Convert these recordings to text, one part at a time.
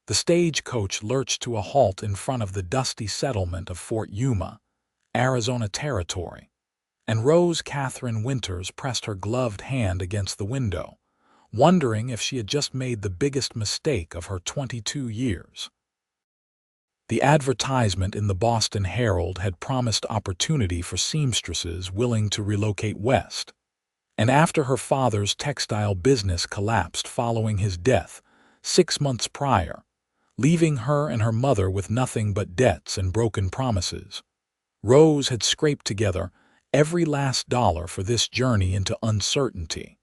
The stagecoach lurched to a halt in front of the dusty settlement of Fort Yuma, Arizona Territory, and Katherine Winters pressed her gloved hand against the window, wondering if she had just made the biggest mistake of her 22 years. The advertisement in the Boston Herald had promised opportunity for seamstresses willing to relocate west, and after her father's textile business collapsed following his death 6 months prior, leaving her and her mother with nothing but debts and broken promises, Rose had scraped together every last dollar for this journey into uncertainty.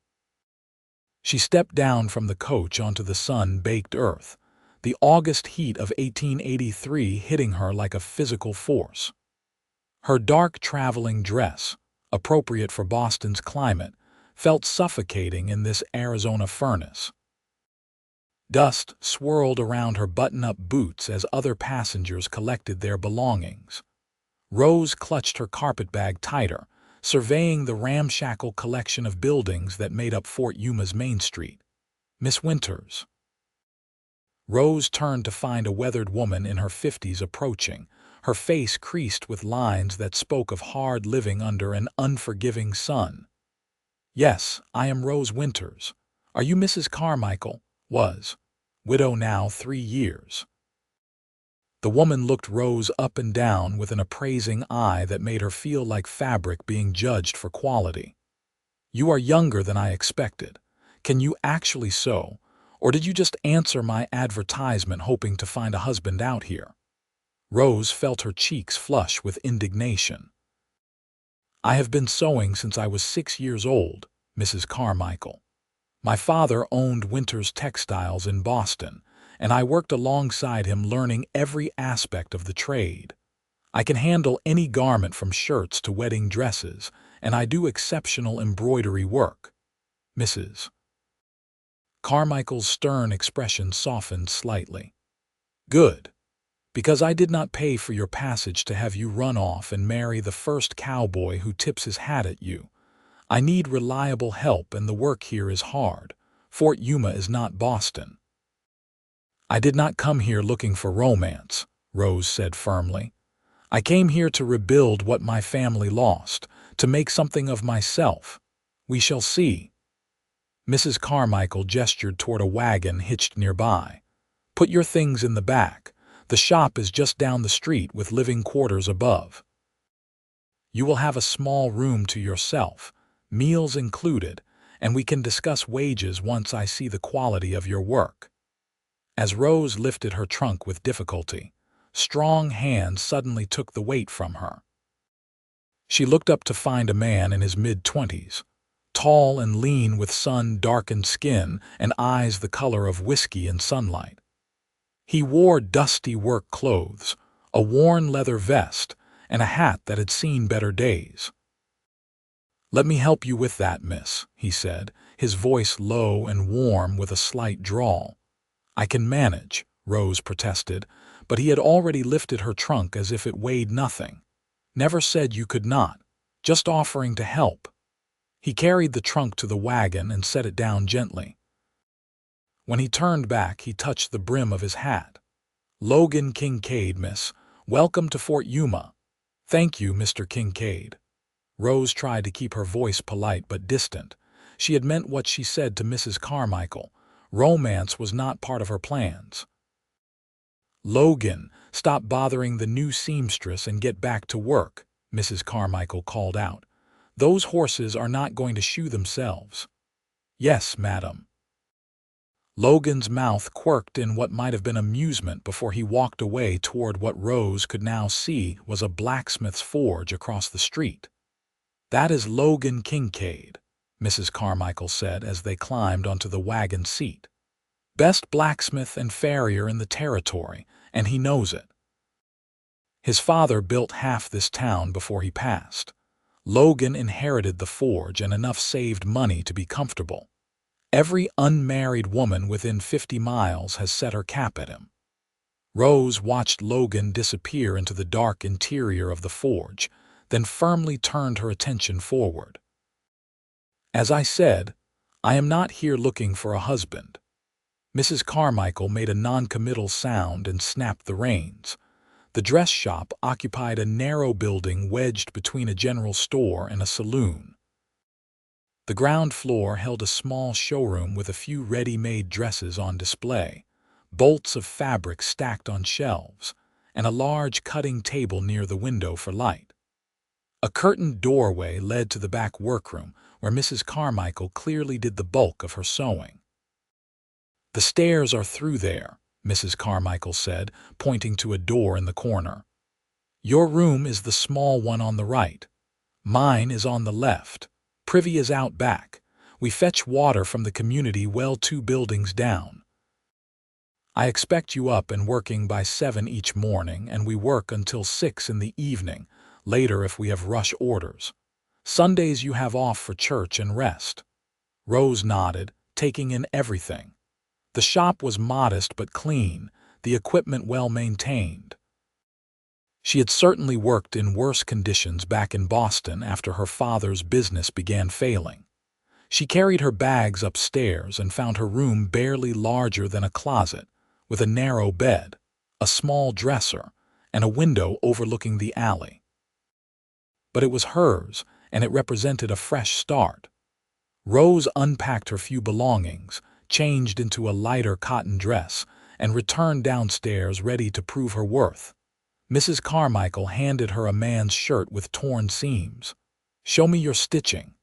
She stepped down from the coach onto the sun-baked earth, the August heat of 1883 hitting her like a physical force. Her dark traveling dress, appropriate for Boston's climate, felt suffocating in this Arizona furnace. Dust swirled around her button-up boots as other passengers collected their belongings. Rose clutched her carpetbag tighter, surveying the ramshackle collection of buildings that made up Fort Yuma's Main Street. "Miss Winters." Rose turned to find a weathered woman in her 50s approaching, her face creased with lines that spoke of hard living under an unforgiving sun. "Yes, I am Rose Winters. Are you Mrs. Carmichael? Widow now 3 years." The woman looked Rose up and down with an appraising eye that made her feel like fabric being judged for quality. "You are younger than I expected. Can you actually sew? Or did you just answer my advertisement hoping to find a husband out here?" Rose felt her cheeks flush with indignation. "I have been sewing since I was 6 years old, Mrs. Carmichael. My father owned Winters Textiles in Boston, and I worked alongside him learning every aspect of the trade. I can handle any garment from shirts to wedding dresses, and I do exceptional embroidery work, Mrs." Carmichael's stern expression softened slightly. "Good, because I did not pay for your passage to have you run off and marry the first cowboy who tips his hat at you. I need reliable help, and the work here is hard. Fort Yuma is not Boston." "I did not come here looking for romance," Rose said firmly. "I came here to rebuild what my family lost, to make something of myself. We shall see." Mrs. Carmichael gestured toward a wagon hitched nearby. "Put your things in the back. The shop is just down the street with living quarters above. You will have a small room to yourself, meals included, and we can discuss wages once I see the quality of your work." As Rose lifted her trunk with difficulty, strong hands suddenly took the weight from her. She looked up to find a man in his mid-20s, tall and lean with sun-darkened skin and eyes the color of whiskey in sunlight. He wore dusty work clothes, a worn leather vest, and a hat that had seen better days. "Let me help you with that, miss," he said, his voice low and warm with a slight drawl. "I can manage," Rose protested, but he had already lifted her trunk as if it weighed nothing. "Never said you could not, just offering to help." He carried the trunk to the wagon and set it down gently. When he turned back, he touched the brim of his hat. "Logan Kincaid, miss. Welcome to Fort Yuma." "Thank you, Mr. Kincaid." Rose tried to keep her voice polite but distant. She had meant what she said to Mrs. Carmichael. Romance was not part of her plans. "Logan, stop bothering the new seamstress and get back to work," Mrs. Carmichael called out. "Those horses are not going to shoe themselves." "Yes, madam." Logan's mouth quirked in what might have been amusement before he walked away toward what Rose could now see was a blacksmith's forge across the street. "That is Logan Kincaid," Mrs. Carmichael said as they climbed onto the wagon seat. "Best blacksmith and farrier in the territory, and he knows it. His father built half this town before he passed. Logan inherited the forge and enough saved money to be comfortable. Every unmarried woman within 50 miles has set her cap at him." Rose watched Logan disappear into the dark interior of the forge, then firmly turned her attention forward. "As I said, I am not here looking for a husband. Mrs. Carmichael made a noncommittal sound and snapped the reins. The dress shop occupied a narrow building wedged between a general store and a saloon. The ground floor held a small showroom with a few ready-made dresses on display, bolts of fabric stacked on shelves, and a large cutting table near the window for light. A curtained doorway led to the back workroom, where Mrs. Carmichael clearly did the bulk of her sewing. "The stairs are through there," Mrs. Carmichael said, pointing to a door in the corner. "Your room is the small one on the right. Mine is on the left. Privy is out back. We fetch water from the community well 2 buildings down. I expect you up and working by 7 each morning, and we work until 6 in the evening, later if we have rush orders. Sundays you have off for church and rest." Rose nodded, taking in everything. The shop was modest but clean, the equipment well maintained. She had certainly worked in worse conditions back in Boston after her father's business began failing. She carried her bags upstairs and found her room barely larger than a closet, with a narrow bed, a small dresser, and a window overlooking the alley. But it was hers, and it represented a fresh start. Rose unpacked her few belongings, changed into a lighter cotton dress, and returned downstairs ready to prove her worth. Mrs. Carmichael handed her a man's shirt with torn seams. "Show me your stitching."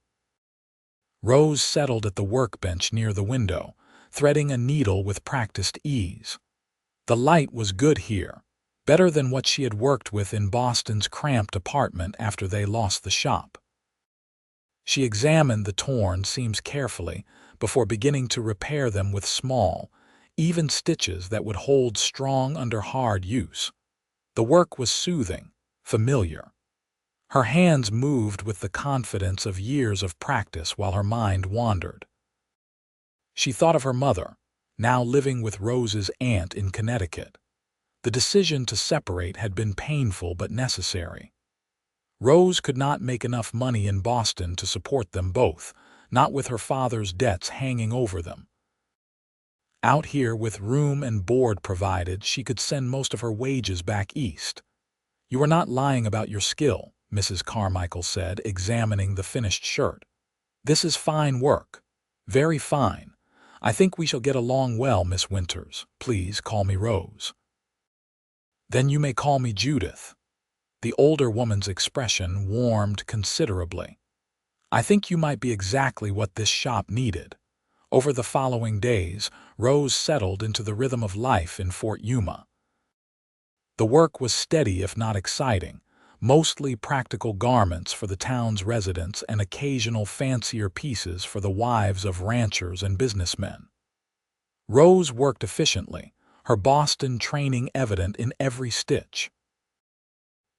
Rose settled at the workbench near the window, threading a needle with practiced ease. The light was good here, better than what she had worked with in Boston's cramped apartment after they lost the shop. She examined the torn seams carefully before beginning to repair them with small, even stitches that would hold strong under hard use. The work was soothing, familiar. Her hands moved with the confidence of years of practice while her mind wandered. She thought of her mother, now living with Rose's aunt in Connecticut. The decision to separate had been painful but necessary. Rose could not make enough money in Boston to support them both, not with her father's debts hanging over them. Out here, with room and board provided, she could send most of her wages back east. "You are not lying about your skill," Mrs. Carmichael said, examining the finished shirt. "This is fine work. Very fine. I think we shall get along well, Miss Winters. Please call me Rose." "Then you may call me Judith." The older woman's expression warmed considerably. "I think you might be exactly what this shop needed." Over the following days, Rose settled into the rhythm of life in Fort Yuma. The work was steady if not exciting, mostly practical garments for the town's residents and occasional fancier pieces for the wives of ranchers and businessmen. Rose worked efficiently, her Boston training evident in every stitch.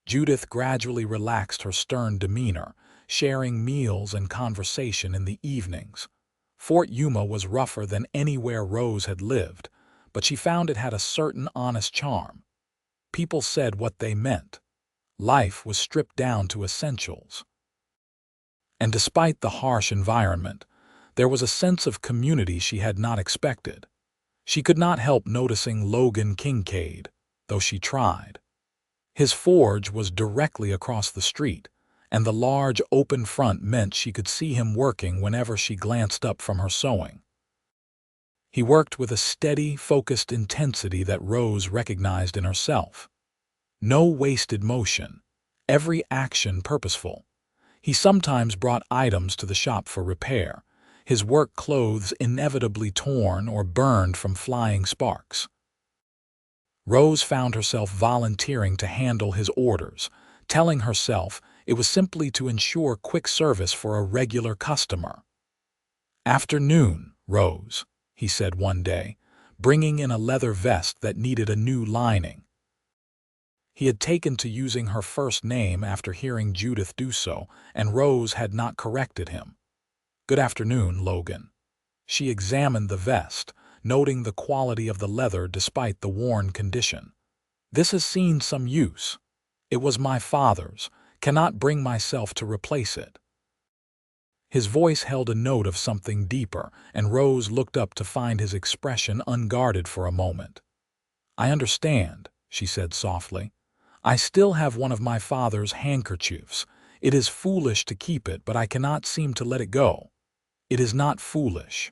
Judith gradually relaxed her stern demeanor, sharing meals and conversation in the evenings. Fort Yuma was rougher than anywhere Rose had lived, but she found it had a certain honest charm. People said what they meant. Life was stripped down to essentials. And despite the harsh environment, there was a sense of community she had not expected. She could not help noticing Logan Kincaid, though she tried. His forge was directly across the street, and the large open front meant she could see him working whenever she glanced up from her sewing. He worked with a steady, focused intensity that Rose recognized in herself. No wasted motion, every action purposeful. He sometimes brought items to the shop for repair, his work clothes inevitably torn or burned from flying sparks. Rose found herself volunteering to handle his orders, telling herself it was simply to ensure quick service for a regular customer. "Afternoon, Rose," he said one day, bringing in a leather vest that needed a new lining. He had taken to using her first name after hearing Judith do so, and Rose had not corrected him. "Good afternoon, Logan." She examined the vest, noting the quality of the leather despite the worn condition. "This has seen some use. It was my father's. Cannot bring myself to replace it." His voice held a note of something deeper, and Rose looked up to find his expression unguarded for a moment. "I understand," she said softly. "I still have one of my father's handkerchiefs. It is foolish to keep it, but I cannot seem to let it go." "It is not foolish."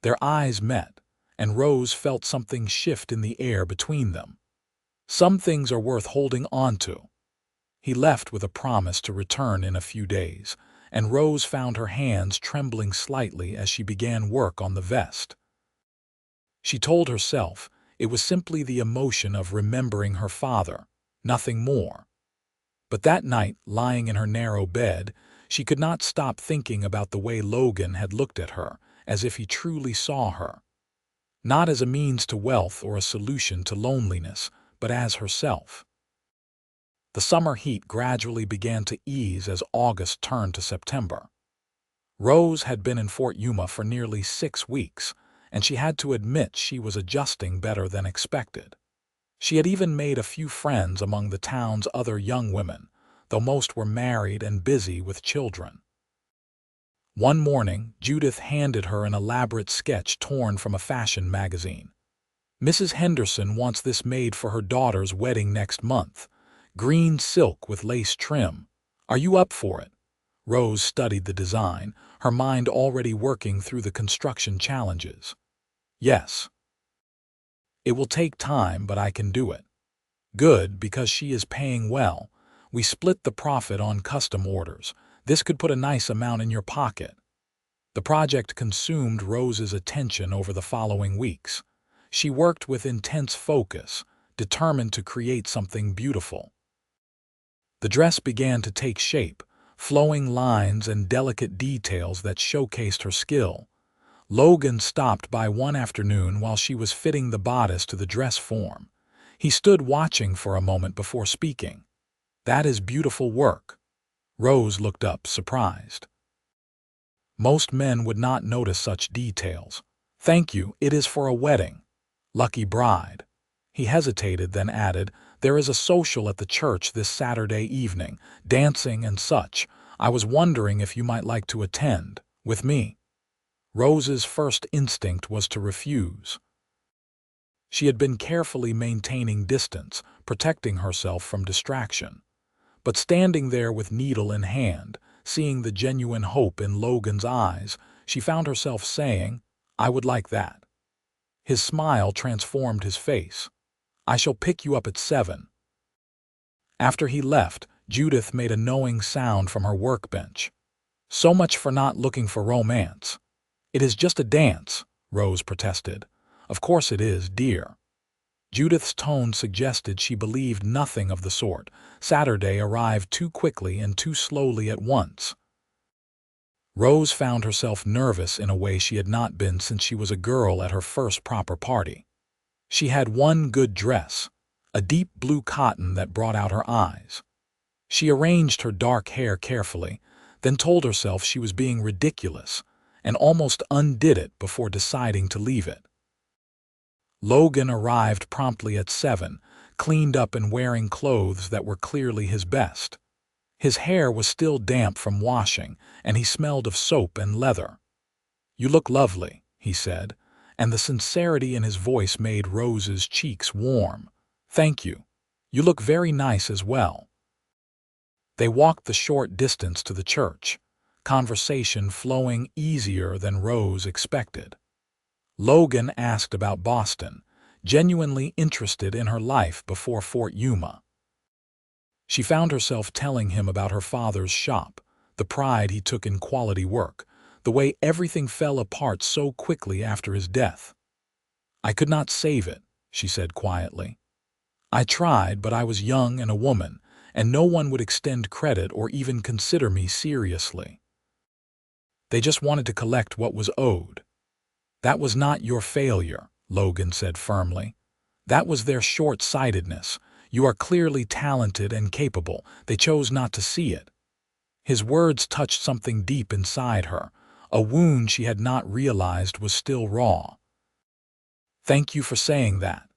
Their eyes met, and Rose felt something shift in the air between them. Some things are worth holding on to. He left with a promise to return in a few days, and Rose found her hands trembling slightly as she began work on the vest. She told herself it was simply the emotion of remembering her father, nothing more. But that night, lying in her narrow bed, she could not stop thinking about the way Logan had looked at her, as if he truly saw her. Not as a means to wealth or a solution to loneliness, but as herself. The summer heat gradually began to ease as August turned to September. Rose had been in Fort Yuma for nearly 6 weeks, and she had to admit she was adjusting better than expected. She had even made a few friends among the town's other young women, though most were married and busy with children. One morning, Judith handed her an elaborate sketch torn from a fashion magazine. "Mrs. Henderson wants this made for her daughter's wedding next month. Green silk with lace trim. Are you up for it?" Rose studied the design, her mind already working through the construction challenges. "Yes. It will take time, but I can do it." "Good, because she is paying well. We split the profit on custom orders. This could put a nice amount in your pocket." The project consumed Rose's attention over the following weeks. She worked with intense focus, determined to create something beautiful. The dress began to take shape, flowing lines and delicate details that showcased her skill. Logan stopped by one afternoon while she was fitting the bodice to the dress form. He stood watching for a moment before speaking. "That is beautiful work." Rose looked up, surprised. Most men would not notice such details. "Thank you, it is for a wedding. Lucky bride." He hesitated, then added, "There is a social at the church this Saturday evening, dancing and such. I was wondering if you might like to attend, with me." Rose's first instinct was to refuse. She had been carefully maintaining distance, protecting herself from distraction. But standing there with needle in hand, seeing the genuine hope in Logan's eyes, she found herself saying, "I would like that." His smile transformed his face. "I shall pick you up at 7. After he left, Judith made a knowing sound from her workbench. "So much for not looking for romance." "It is just a dance," Rose protested. "Of course it is, dear." Judith's tone suggested she believed nothing of the sort. Saturday arrived too quickly and too slowly at once. Rose found herself nervous in a way she had not been since she was a girl at her first proper party. She had one good dress, a deep blue cotton that brought out her eyes. She arranged her dark hair carefully, then told herself she was being ridiculous, and almost undid it before deciding to leave it. Logan arrived promptly at 7, cleaned up and wearing clothes that were clearly his best. His hair was still damp from washing, and he smelled of soap and leather. "You look lovely," he said, and the sincerity in his voice made Rose's cheeks warm. "Thank you. You look very nice as well." They walked the short distance to the church, conversation flowing easier than Rose expected. Logan asked about Boston, genuinely interested in her life before Fort Yuma. She found herself telling him about her father's shop, the pride he took in quality work, the way everything fell apart so quickly after his death. "I could not save it," she said quietly. "I tried, but I was young and a woman, and no one would extend credit or even consider me seriously. They just wanted to collect what was owed." "That was not your failure," Logan said firmly. "That was their short-sightedness. You are clearly talented and capable. They chose not to see it." His words touched something deep inside her, a wound she had not realized was still raw. "Thank you for saying that."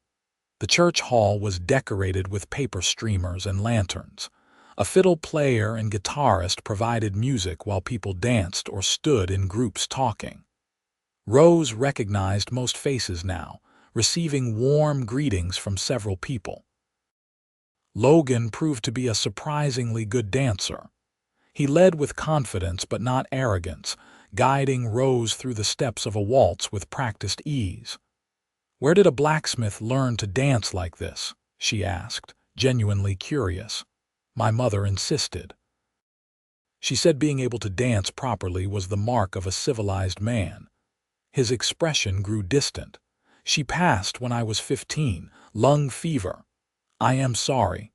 The church hall was decorated with paper streamers and lanterns. A fiddle player and guitarist provided music while people danced or stood in groups talking. Rose recognized most faces now, receiving warm greetings from several people. Logan proved to be a surprisingly good dancer. He led with confidence but not arrogance, guiding Rose through the steps of a waltz with practiced ease. "Where did a blacksmith learn to dance like this?" she asked, genuinely curious. "My mother insisted." She said being able to dance properly was the mark of a civilized man. His expression grew distant. "She passed when I was 15, lung fever. I am sorry.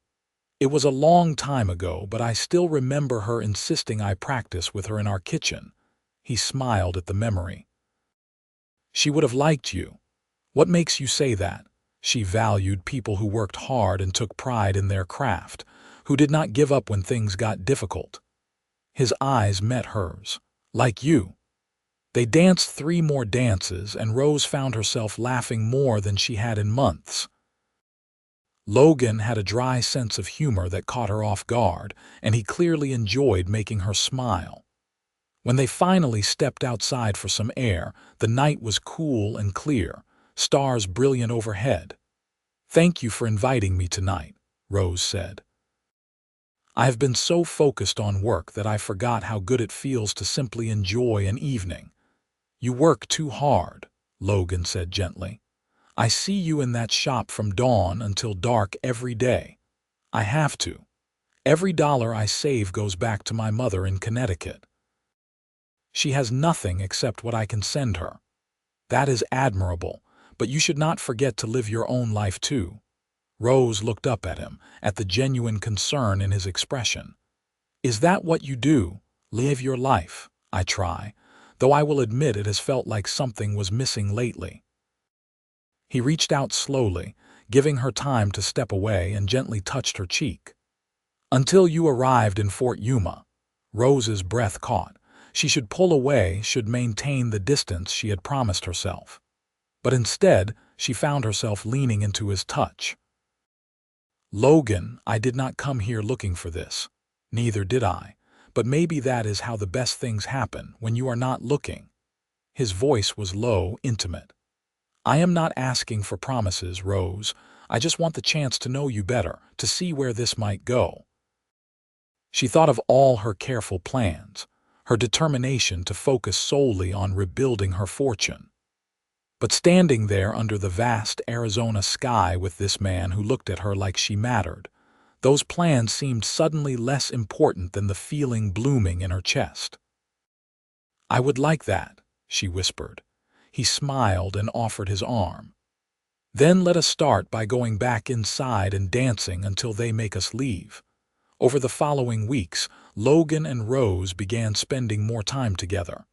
It was a long time ago, but I still remember her insisting I practice with her in our kitchen." He smiled at the memory. "She would have liked you." "What makes you say that?" She valued people who worked hard and took pride in their craft, who did not give up when things got difficult. His eyes met hers. "Like you." They danced 3 more dances, and Rose found herself laughing more than she had in months. Logan had a dry sense of humor that caught her off guard, and he clearly enjoyed making her smile. When they finally stepped outside for some air, the night was cool and clear, stars brilliant overhead. "Thank you for inviting me tonight," Rose said. "I have been so focused on work that I forgot how good it feels to simply enjoy an evening." "You work too hard," Logan said gently. "I see you in that shop from dawn until dark every day." "I have to. Every dollar I save goes back to my mother in Connecticut. She has nothing except what I can send her." "That is admirable, but you should not forget to live your own life too." Rose looked up at him, at the genuine concern in his expression. "Is that what you do? Live your life?" "I try, though I will admit it has felt like something was missing lately." He reached out slowly, giving her time to step away, and gently touched her cheek. "Until you arrived in Fort Yuma." Rose's breath caught. She should pull away, should maintain the distance she had promised herself. But instead, she found herself leaning into his touch. "Logan, I did not come here looking for this." "Neither did I. But maybe that is how the best things happen, when you are not looking." His voice was low, intimate. "I am not asking for promises, Rose. I just want the chance to know you better, to see where this might go." She thought of all her careful plans, her determination to focus solely on rebuilding her fortune. But standing there under the vast Arizona sky with this man who looked at her like she mattered, those plans seemed suddenly less important than the feeling blooming in her chest. "I would like that," she whispered. He smiled and offered his arm. "Then let us start by going back inside and dancing until they make us leave." Over the following weeks, Logan and Rose began spending more time together.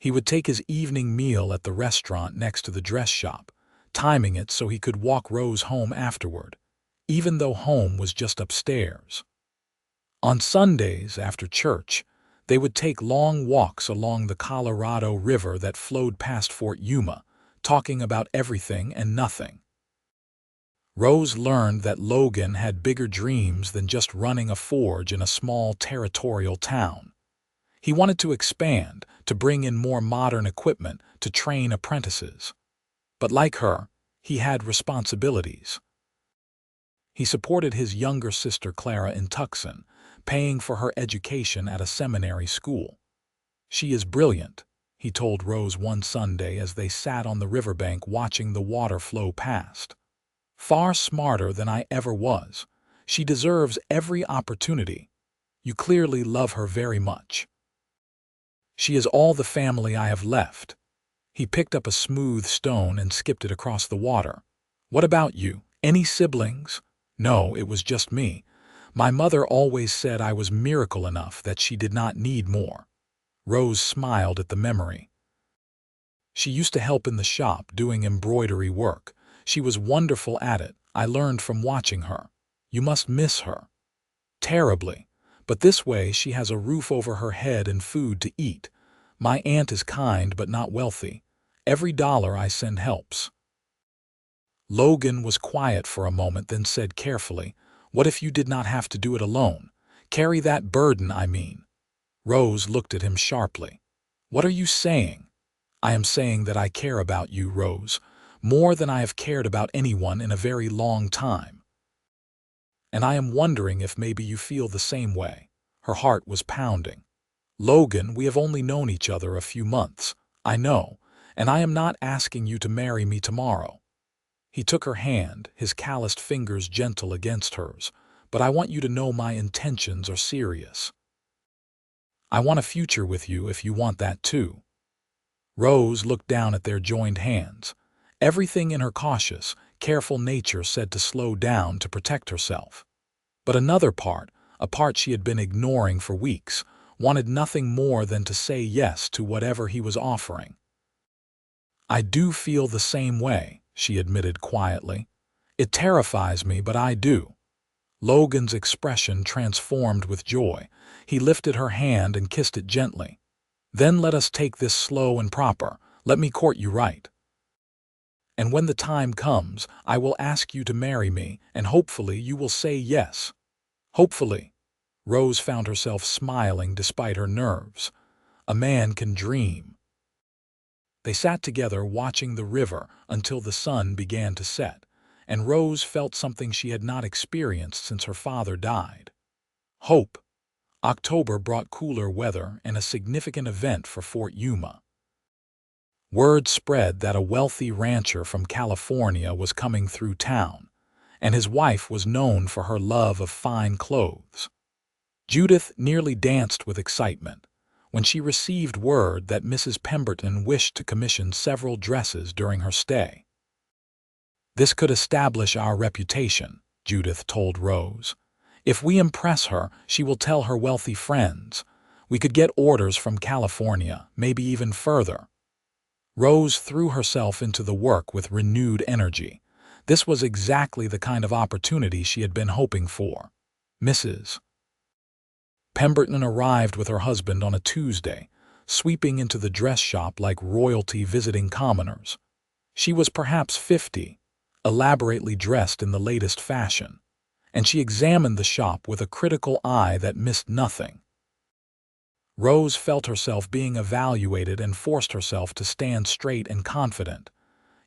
He would take his evening meal at the restaurant next to the dress shop, timing it so he could walk Rose home afterward, even though home was just upstairs. On Sundays, after church, they would take long walks along the Colorado River that flowed past Fort Yuma, talking about everything and nothing. Rose learned that Logan had bigger dreams than just running a forge in a small territorial town. He wanted to expand, to bring in more modern equipment, to train apprentices. But like her, he had responsibilities. He supported his younger sister Clara in Tucson, paying for her education at a seminary school. "She is brilliant," he told Rose one Sunday as they sat on the riverbank watching the water flow past. "Far smarter than I ever was. She deserves every opportunity. You clearly love her very much." "She is all the family I have left." He picked up a smooth stone and skipped it across the water. "What about you? Any siblings?" "No, it was just me. My mother always said I was miracle enough that she did not need more." Rose smiled at the memory. "She used to help in the shop doing embroidery work. She was wonderful at it. I learned from watching her." "You must miss her." "Terribly. But this way she has a roof over her head and food to eat. My aunt is kind but not wealthy. Every dollar I send helps." Logan was quiet for a moment, then said carefully, What if you did not have to do it alone? Carry that burden, I mean. Rose looked at him sharply. What are you saying? I am saying that I care about you, Rose, more than I have cared about anyone in a very long time. And I am wondering if maybe you feel the same way. Her heart was pounding. Logan, we have only known each other a few months. I know, and I am not asking you to marry me tomorrow. He took her hand, his calloused fingers gentle against hers, but I want you to know my intentions are serious. I want a future with you if you want that too. Rose looked down at their joined hands. Everything in her cautious, careful nature said to slow down to protect herself. But another part, a part she had been ignoring for weeks, wanted nothing more than to say yes to whatever he was offering. I do feel the same way, she admitted quietly. It terrifies me, but I do. Logan's expression transformed with joy. He lifted her hand and kissed it gently. Then let us take this slow and proper. Let me court you right. And when the time comes, I will ask you to marry me, and hopefully you will say yes. Hopefully. Rose found herself smiling despite her nerves. A man can dream. They sat together watching the river until the sun began to set, and Rose felt something she had not experienced since her father died. Hope. October brought cooler weather and a significant event for Fort Yuma. Word spread that a wealthy rancher from California was coming through town, and his wife was known for her love of fine clothes. Judith nearly danced with excitement when she received word that Mrs. Pemberton wished to commission several dresses during her stay. This could establish our reputation, Judith told Rose. If we impress her, she will tell her wealthy friends. We could get orders from California, maybe even further. Rose threw herself into the work with renewed energy. This was exactly the kind of opportunity she had been hoping for. Mrs. Pemberton arrived with her husband on a Tuesday, sweeping into the dress shop like royalty visiting commoners. She was perhaps 50, elaborately dressed in the latest fashion, and she examined the shop with a critical eye that missed nothing. Rose felt herself being evaluated and forced herself to stand straight and confident.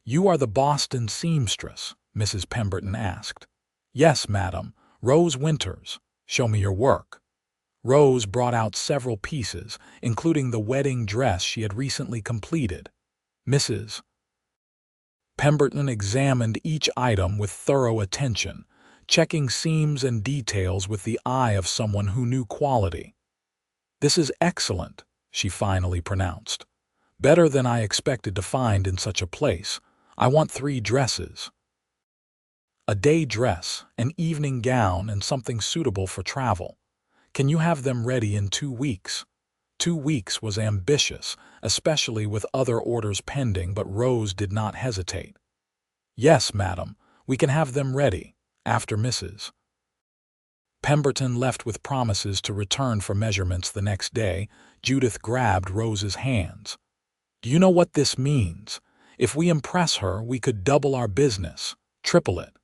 "You are the Boston seamstress?" Mrs. Pemberton asked. "Yes, madam. Rose Winters. Show me your work." Rose brought out several pieces, including the wedding dress she had recently completed. Mrs. Pemberton examined each item with thorough attention, checking seams and details with the eye of someone who knew quality. "This is excellent," she finally pronounced. "Better than I expected to find in such a place. I want 3 dresses. A day dress, an evening gown, and something suitable for travel. Can you have them ready in 2 weeks? 2 weeks was ambitious, especially with other orders pending, but Rose did not hesitate. "Yes, madam, we can have them ready." After Mrs. Pemberton left with promises to return for measurements the next day, Judith grabbed Rose's hands. "Do you know what this means? If we impress her, we could double our business, triple it."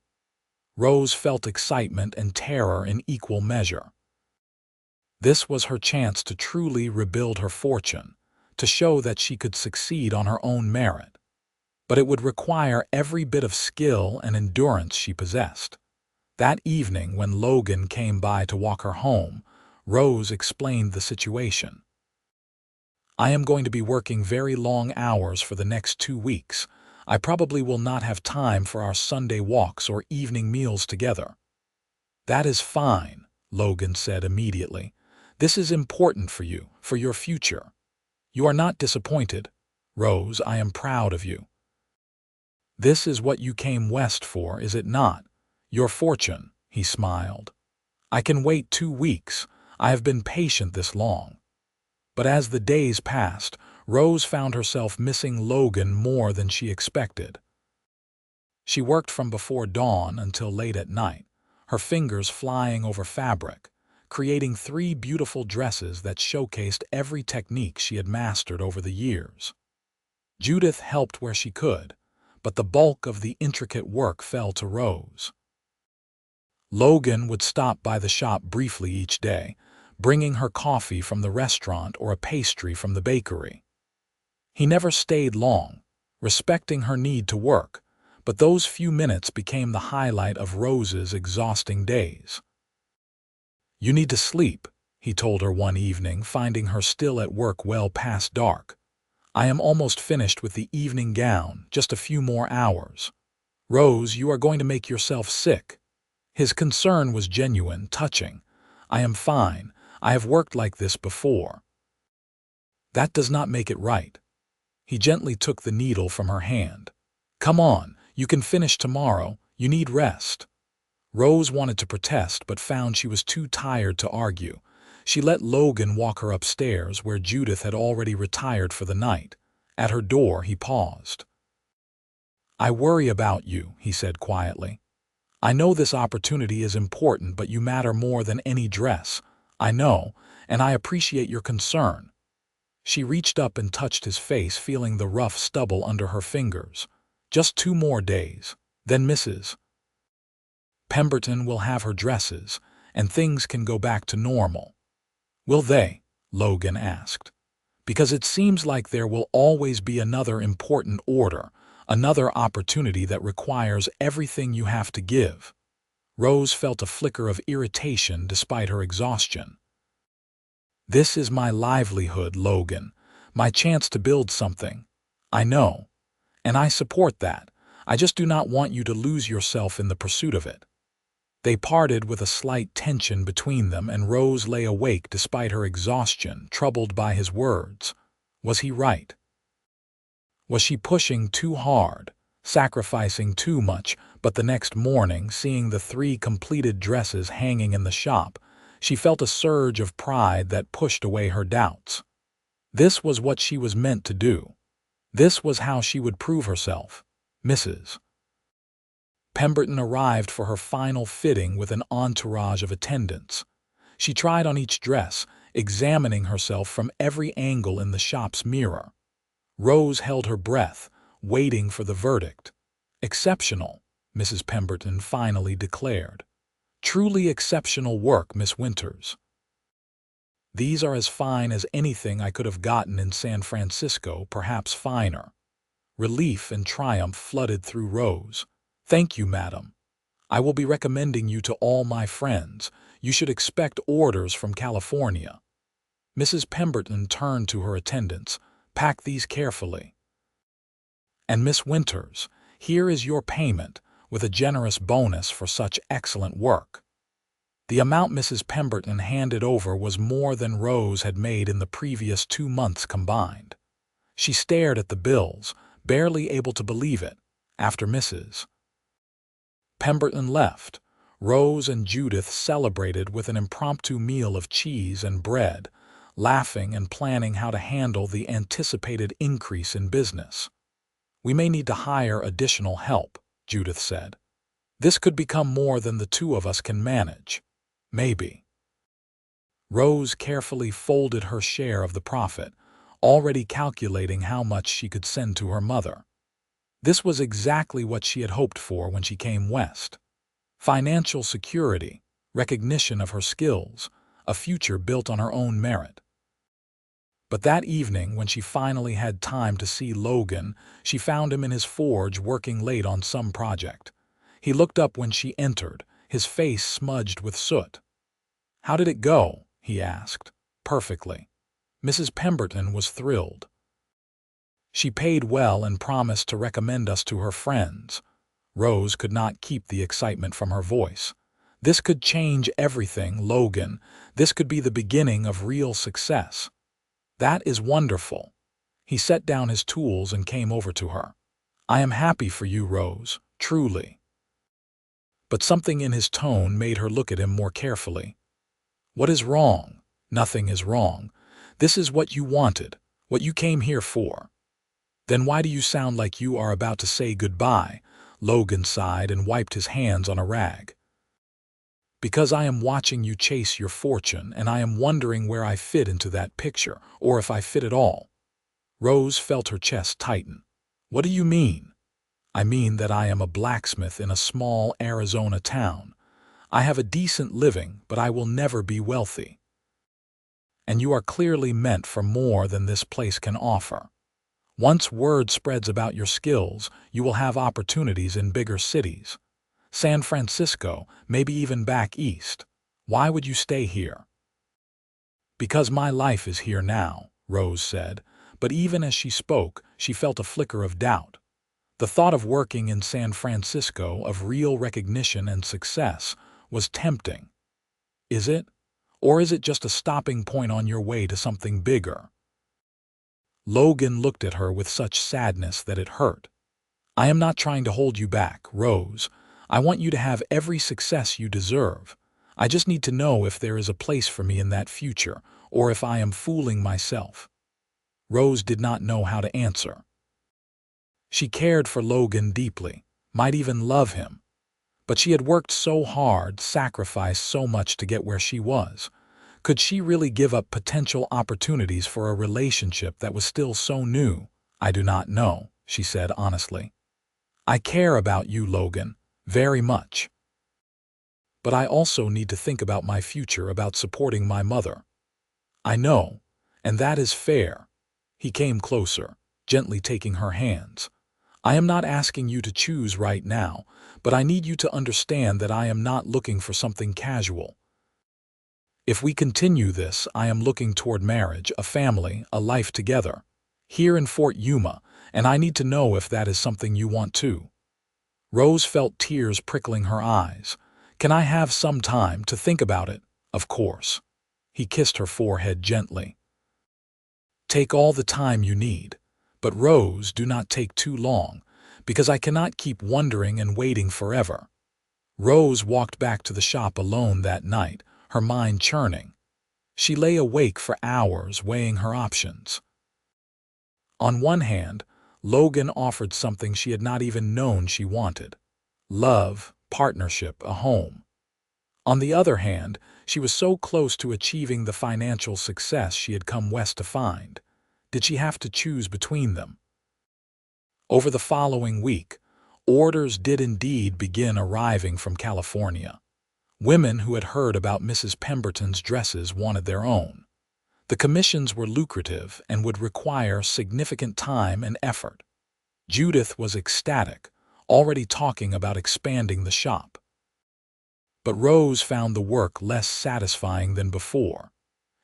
Rose felt excitement and terror in equal measure. This was her chance to truly rebuild her fortune, to show that she could succeed on her own merit. But it would require every bit of skill and endurance she possessed. That evening, when Logan came by to walk her home, Rose explained the situation. "I am going to be working very long hours for the next 2 weeks. I probably will not have time for our Sunday walks or evening meals together." "That is fine," Logan said immediately. "This is important for you, for your future. You are not disappointed. Rose, I am proud of you. This is what you came west for, is it not? Your fortune," he smiled. "I can wait 2 weeks. I have been patient this long." But as the days passed, Rose found herself missing Logan more than she expected. She worked from before dawn until late at night, her fingers flying over fabric, creating 3 beautiful dresses that showcased every technique she had mastered over the years. Judith helped where she could, but the bulk of the intricate work fell to Rose. Logan would stop by the shop briefly each day, bringing her coffee from the restaurant or a pastry from the bakery. He never stayed long, respecting her need to work, but those few minutes became the highlight of Rose's exhausting days. "You need to sleep," he told her one evening, finding her still at work well past dark. "I am almost finished with the evening gown, just a few more hours." "Rose, you are going to make yourself sick." His concern was genuine, touching. "I am fine. I have worked like this before." "That does not make it right." He gently took the needle from her hand. "Come on, you can finish tomorrow. You need rest." Rose wanted to protest but found she was too tired to argue. She let Logan walk her upstairs where Judith had already retired for the night. At her door, he paused. "I worry about you," he said quietly. "I know this opportunity is important, but you matter more than any dress. I know, and I appreciate your concern." She reached up and touched his face, feeling the rough stubble under her fingers. "Just 2 more days. Then Mrs. Pemberton will have her dresses, and things can go back to normal." "Will they?" Logan asked. "Because it seems like there will always be another important order, another opportunity that requires everything you have to give." Rose felt a flicker of irritation despite her exhaustion. "This is my livelihood, Logan, my chance to build something. I know, and I support that. I just do not want you to lose yourself in the pursuit of it." They parted with a slight tension between them, and Rose lay awake despite her exhaustion, troubled by his words. Was he right? Was she pushing too hard, sacrificing too much? But the next morning, seeing the 3 completed dresses hanging in the shop, she felt a surge of pride that pushed away her doubts. This was what she was meant to do. This was how she would prove herself. Mrs. Pemberton arrived for her final fitting with an entourage of attendants. She tried on each dress, examining herself from every angle in the shop's mirror. Rose held her breath, waiting for the verdict. "Exceptional," Mrs. Pemberton finally declared. "Truly exceptional work, Miss Winters. These are as fine as anything I could have gotten in San Francisco, perhaps finer." Relief and triumph flooded through Rose. "Thank you, madam. I will be recommending you to all my friends. You should expect orders from California." Mrs. Pemberton turned to her attendants. "Pack these carefully. And Miss Winters, here is your payment, with a generous bonus for such excellent work." The amount Mrs. Pemberton handed over was more than Rose had made in the previous 2 months combined. She stared at the bills, barely able to believe it. After Mrs. Pemberton left, Rose and Judith celebrated with an impromptu meal of cheese and bread, laughing and planning how to handle the anticipated increase in business. "We may need to hire additional help," Judith said. "This could become more than the 2 of us can manage." "Maybe." Rose carefully folded her share of the profit, already calculating how much she could send to her mother. This was exactly what she had hoped for when she came west. Financial security, recognition of her skills, a future built on her own merit. But that evening, when she finally had time to see Logan, she found him in his forge working late on some project. He looked up when she entered, his face smudged with soot. "How did it go?" he asked. "Perfectly." Mrs. Pemberton was thrilled. "She paid well and promised to recommend us to her friends." Rose could not keep the excitement from her voice. "This could change everything, Logan. This could be the beginning of real success." "That is wonderful." He set down his tools and came over to her. "I am happy for you, Rose, truly." But something in his tone made her look at him more carefully. "What is wrong?" "Nothing is wrong. This is what you wanted, what you came here for." "Then why do you sound like you are about to say goodbye?" Logan sighed and wiped his hands on a rag. "Because I am watching you chase your fortune, and I am wondering where I fit into that picture, or if I fit at all." Rose felt her chest tighten. "What do you mean?" "I mean that I am a blacksmith in a small Arizona town. I have a decent living, but I will never be wealthy. And you are clearly meant for more than this place can offer. Once word spreads about your skills, you will have opportunities in bigger cities. San Francisco, maybe even back east. Why would you stay here? Because my life is here now, Rose said, but even as she spoke, she felt a flicker of doubt. The thought of working in San Francisco, of real recognition and success, was tempting. Is it? Or is it just a stopping point on your way to something bigger? Logan looked at her with such sadness that it hurt. I am not trying to hold you back, Rose. I want you to have every success you deserve. I just need to know if there is a place for me in that future, or if I am fooling myself. Rose did not know how to answer. She cared for Logan deeply, might even love him. But she had worked so hard, sacrificed so much to get where she was. Could she really give up potential opportunities for a relationship that was still so new? I do not know, she said honestly. I care about you, Logan, very much. But I also need to think about my future, about supporting my mother. I know, and that is fair. He came closer, gently taking her hands. I am not asking you to choose right now, but I need you to understand that I am not looking for something casual. If we continue this, I am looking toward marriage, a family, a life together, here in Fort Yuma, and I need to know if that is something you want too. Rose felt tears prickling her eyes. Can I have some time to think about it? Of course. He kissed her forehead gently. Take all the time you need. But Rose, do not take too long, because I cannot keep wondering and waiting forever. Rose walked back to the shop alone that night, her mind churning. She lay awake for hours, weighing her options. On one hand, Logan offered something she had not even known she wanted: love, partnership, a home. On the other hand, she was so close to achieving the financial success she had come west to find. Did she have to choose between them? Over the following week, orders did indeed begin arriving from California. Women who had heard about Mrs. Pemberton's dresses wanted their own. The commissions were lucrative and would require significant time and effort. Judith was ecstatic, already talking about expanding the shop. But Rose found the work less satisfying than before.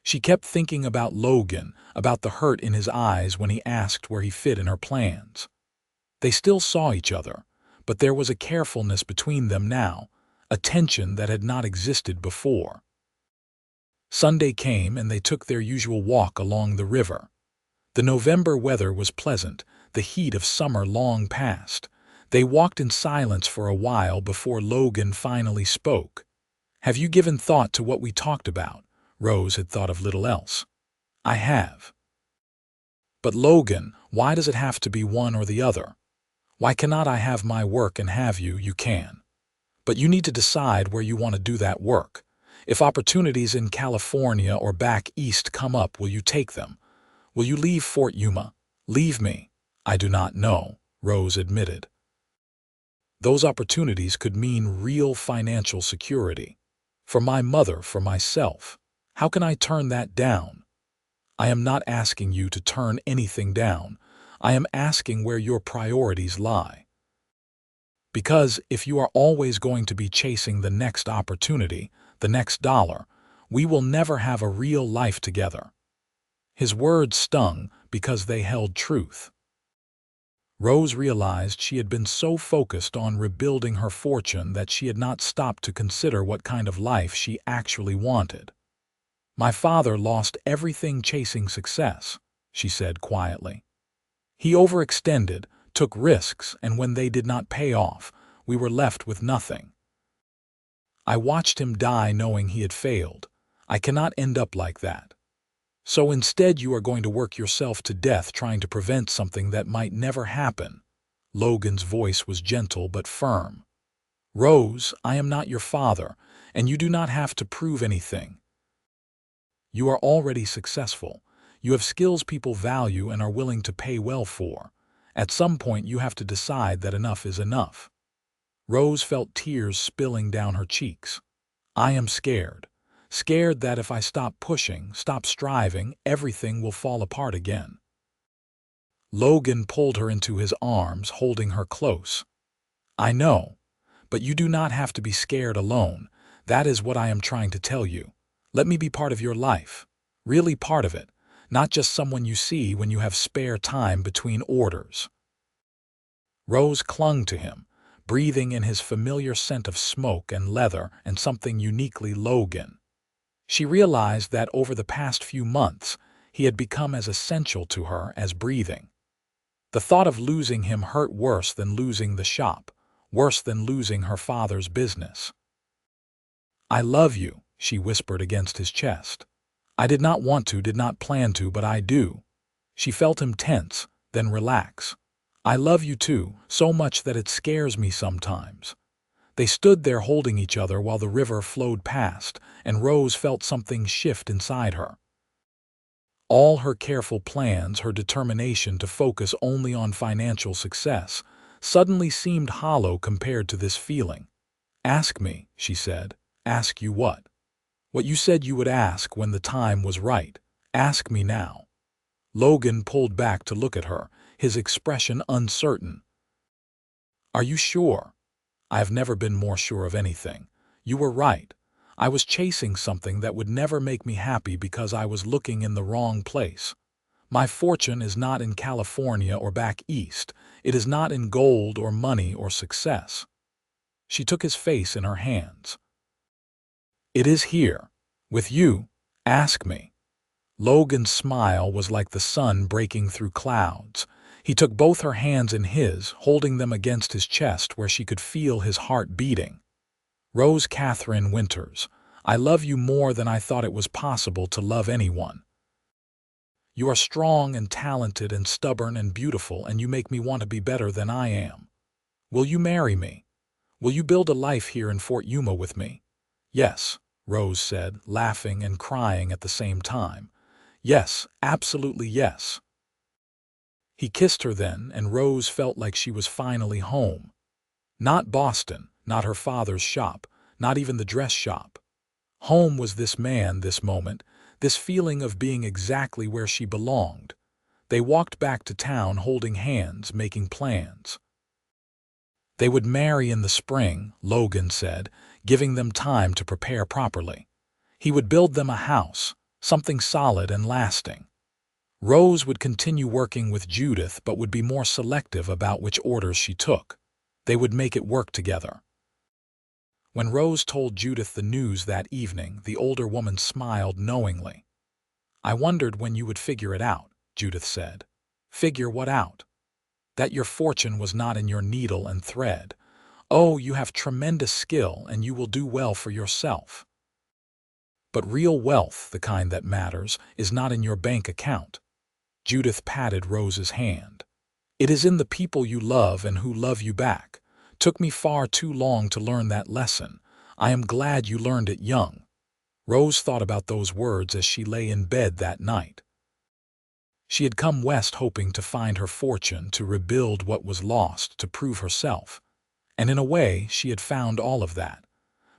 She kept thinking about Logan, about the hurt in his eyes when he asked where he fit in her plans. They still saw each other, but there was a carefulness between them now, a tension that had not existed before. Sunday came and they took their usual walk along the river. The November weather was pleasant, the heat of summer long past. They walked in silence for a while before Logan finally spoke. Have you given thought to what we talked about? Rose had thought of little else. I have. But Logan, why does it have to be one or the other? Why cannot I have my work and have you? You can. But you need to decide where you want to do that work. If opportunities in California or back east come up, will you take them? Will you leave Fort Yuma? Leave me? I do not know, Rose admitted. Those opportunities could mean real financial security. For my mother, for myself. How can I turn that down? I am not asking you to turn anything down. I am asking where your priorities lie. Because if you are always going to be chasing the next opportunity, the next dollar, we will never have a real life together. His words stung because they held truth. Rose realized she had been so focused on rebuilding her fortune that she had not stopped to consider what kind of life she actually wanted. My father lost everything chasing success, she said quietly. He overextended, took risks, and when they did not pay off, we were left with nothing. I watched him die knowing he had failed. I cannot end up like that. So instead you are going to work yourself to death trying to prevent something that might never happen. Logan's voice was gentle but firm. Rose, I am not your father, and you do not have to prove anything. You are already successful. You have skills people value and are willing to pay well for. At some point you have to decide that enough is enough. Rose felt tears spilling down her cheeks. I am scared. Scared that if I stop pushing, stop striving, everything will fall apart again. Logan pulled her into his arms, holding her close. I know, but you do not have to be scared alone. That is what I am trying to tell you. Let me be part of your life. Really part of it, not just someone you see when you have spare time between orders. Rose clung to him, breathing in his familiar scent of smoke and leather and something uniquely Logan. She realized that over the past few months, he had become as essential to her as breathing. The thought of losing him hurt worse than losing the shop, worse than losing her father's business. I love you, she whispered against his chest. I did not want to, did not plan to, but I do. She felt him tense, then relax. I love you too, so much that it scares me sometimes. They stood there holding each other while the river flowed past, and Rose felt something shift inside her. All her careful plans, her determination to focus only on financial success, suddenly seemed hollow compared to this feeling. Ask me, she said. Ask you what? What you said you would ask when the time was right. Ask me now. Logan pulled back to look at her, his expression uncertain. Are you sure? I have never been more sure of anything. You were right. I was chasing something that would never make me happy because I was looking in the wrong place. My fortune is not in California or back east. It is not in gold or money or success. She took his face in her hands. It is here. With you. Ask me. Logan's smile was like the sun breaking through clouds. He took both her hands in his, holding them against his chest where she could feel his heart beating. Rose Katherine Winters, I love you more than I thought it was possible to love anyone. You are strong and talented and stubborn and beautiful, and you make me want to be better than I am. Will you marry me? Will you build a life here in Fort Yuma with me? Yes, Rose said, laughing and crying at the same time. Yes, absolutely yes. He kissed her then, and Rose felt like she was finally home. Not Boston, not her father's shop, not even the dress shop. Home was this man, this moment, this feeling of being exactly where she belonged. They walked back to town holding hands, making plans. They would marry in the spring, Logan said, giving them time to prepare properly. He would build them a house, something solid and lasting. Rose would continue working with Judith but would be more selective about which orders she took. They would make it work together. When Rose told Judith the news that evening, the older woman smiled knowingly. I wondered when you would figure it out, Judith said. Figure what out? That your fortune was not in your needle and thread. Oh, you have tremendous skill and you will do well for yourself. But real wealth, the kind that matters, is not in your bank account. Judith patted Rose's hand. It is in the people you love and who love you back. Took me far too long to learn that lesson. I am glad you learned it young. Rose thought about those words as she lay in bed that night. She had come west hoping to find her fortune, to rebuild what was lost, to prove herself. And in a way, she had found all of that.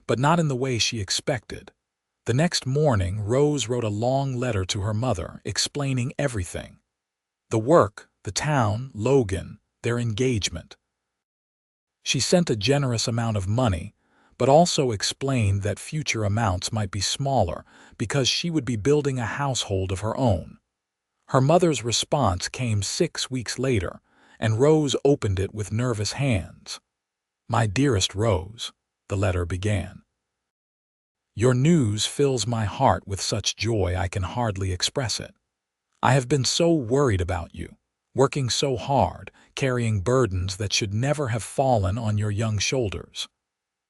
But not in the way she expected. The next morning, Rose wrote a long letter to her mother, explaining everything. The work, the town, Logan, their engagement. She sent a generous amount of money, but also explained that future amounts might be smaller because she would be building a household of her own. Her mother's response came 6 weeks later, and Rose opened it with nervous hands. My dearest Rose, the letter began. Your news fills my heart with such joy I can hardly express it. I have been so worried about you, working so hard, carrying burdens that should never have fallen on your young shoulders.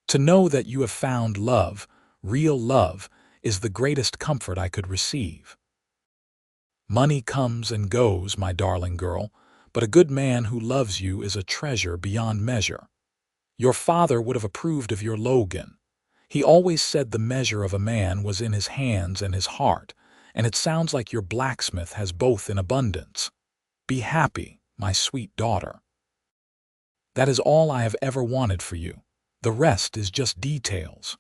To know that you have found love, real love, is the greatest comfort I could receive. Money comes and goes, my darling girl, but a good man who loves you is a treasure beyond measure. Your father would have approved of your Logan. He always said the measure of a man was in his hands and his heart, and it sounds like your blacksmith has both in abundance. Be happy, my sweet daughter. That is all I have ever wanted for you. The rest is just details.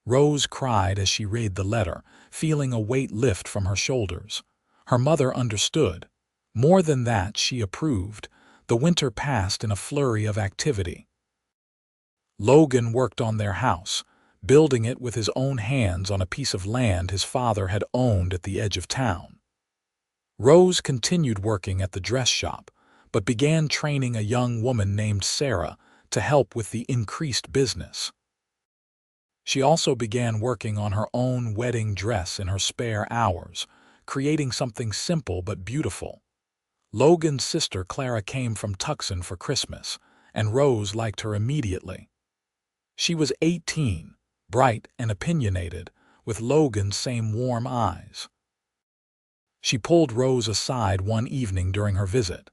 Rose cried as she read the letter, feeling a weight lift from her shoulders. Her mother understood. More than that, she approved. The winter passed in a flurry of activity. Logan worked on their house, building it with his own hands on a piece of land his father had owned at the edge of town. Rose continued working at the dress shop, but began training a young woman named Sarah to help with the increased business. She also began working on her own wedding dress in her spare hours, creating something simple but beautiful. Logan's sister Clara came from Tucson for Christmas, and Rose liked her immediately. She was 18, bright and opinionated, with Logan's same warm eyes. She pulled Rose aside one evening during her visit.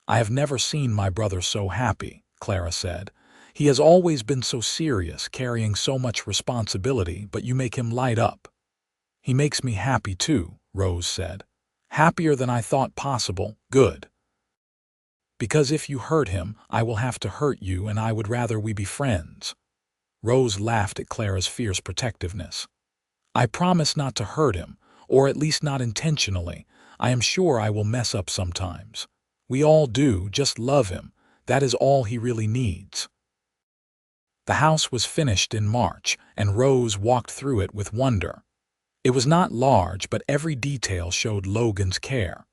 "I have never seen my brother so happy," Clara said. "He has always been so serious, carrying so much responsibility, but you make him light up." "He makes me happy too," Rose said. "Happier than I thought possible. Good. Because if you hurt him, I will have to hurt you, and I would rather we be friends." Rose laughed at Clara's fierce protectiveness. "I promise not to hurt him, or at least not intentionally. I am sure I will mess up sometimes. We all do. Just love him. That is all he really needs." The house was finished in March, and Rose walked through it with wonder. It was not large, but every detail showed Logan's care.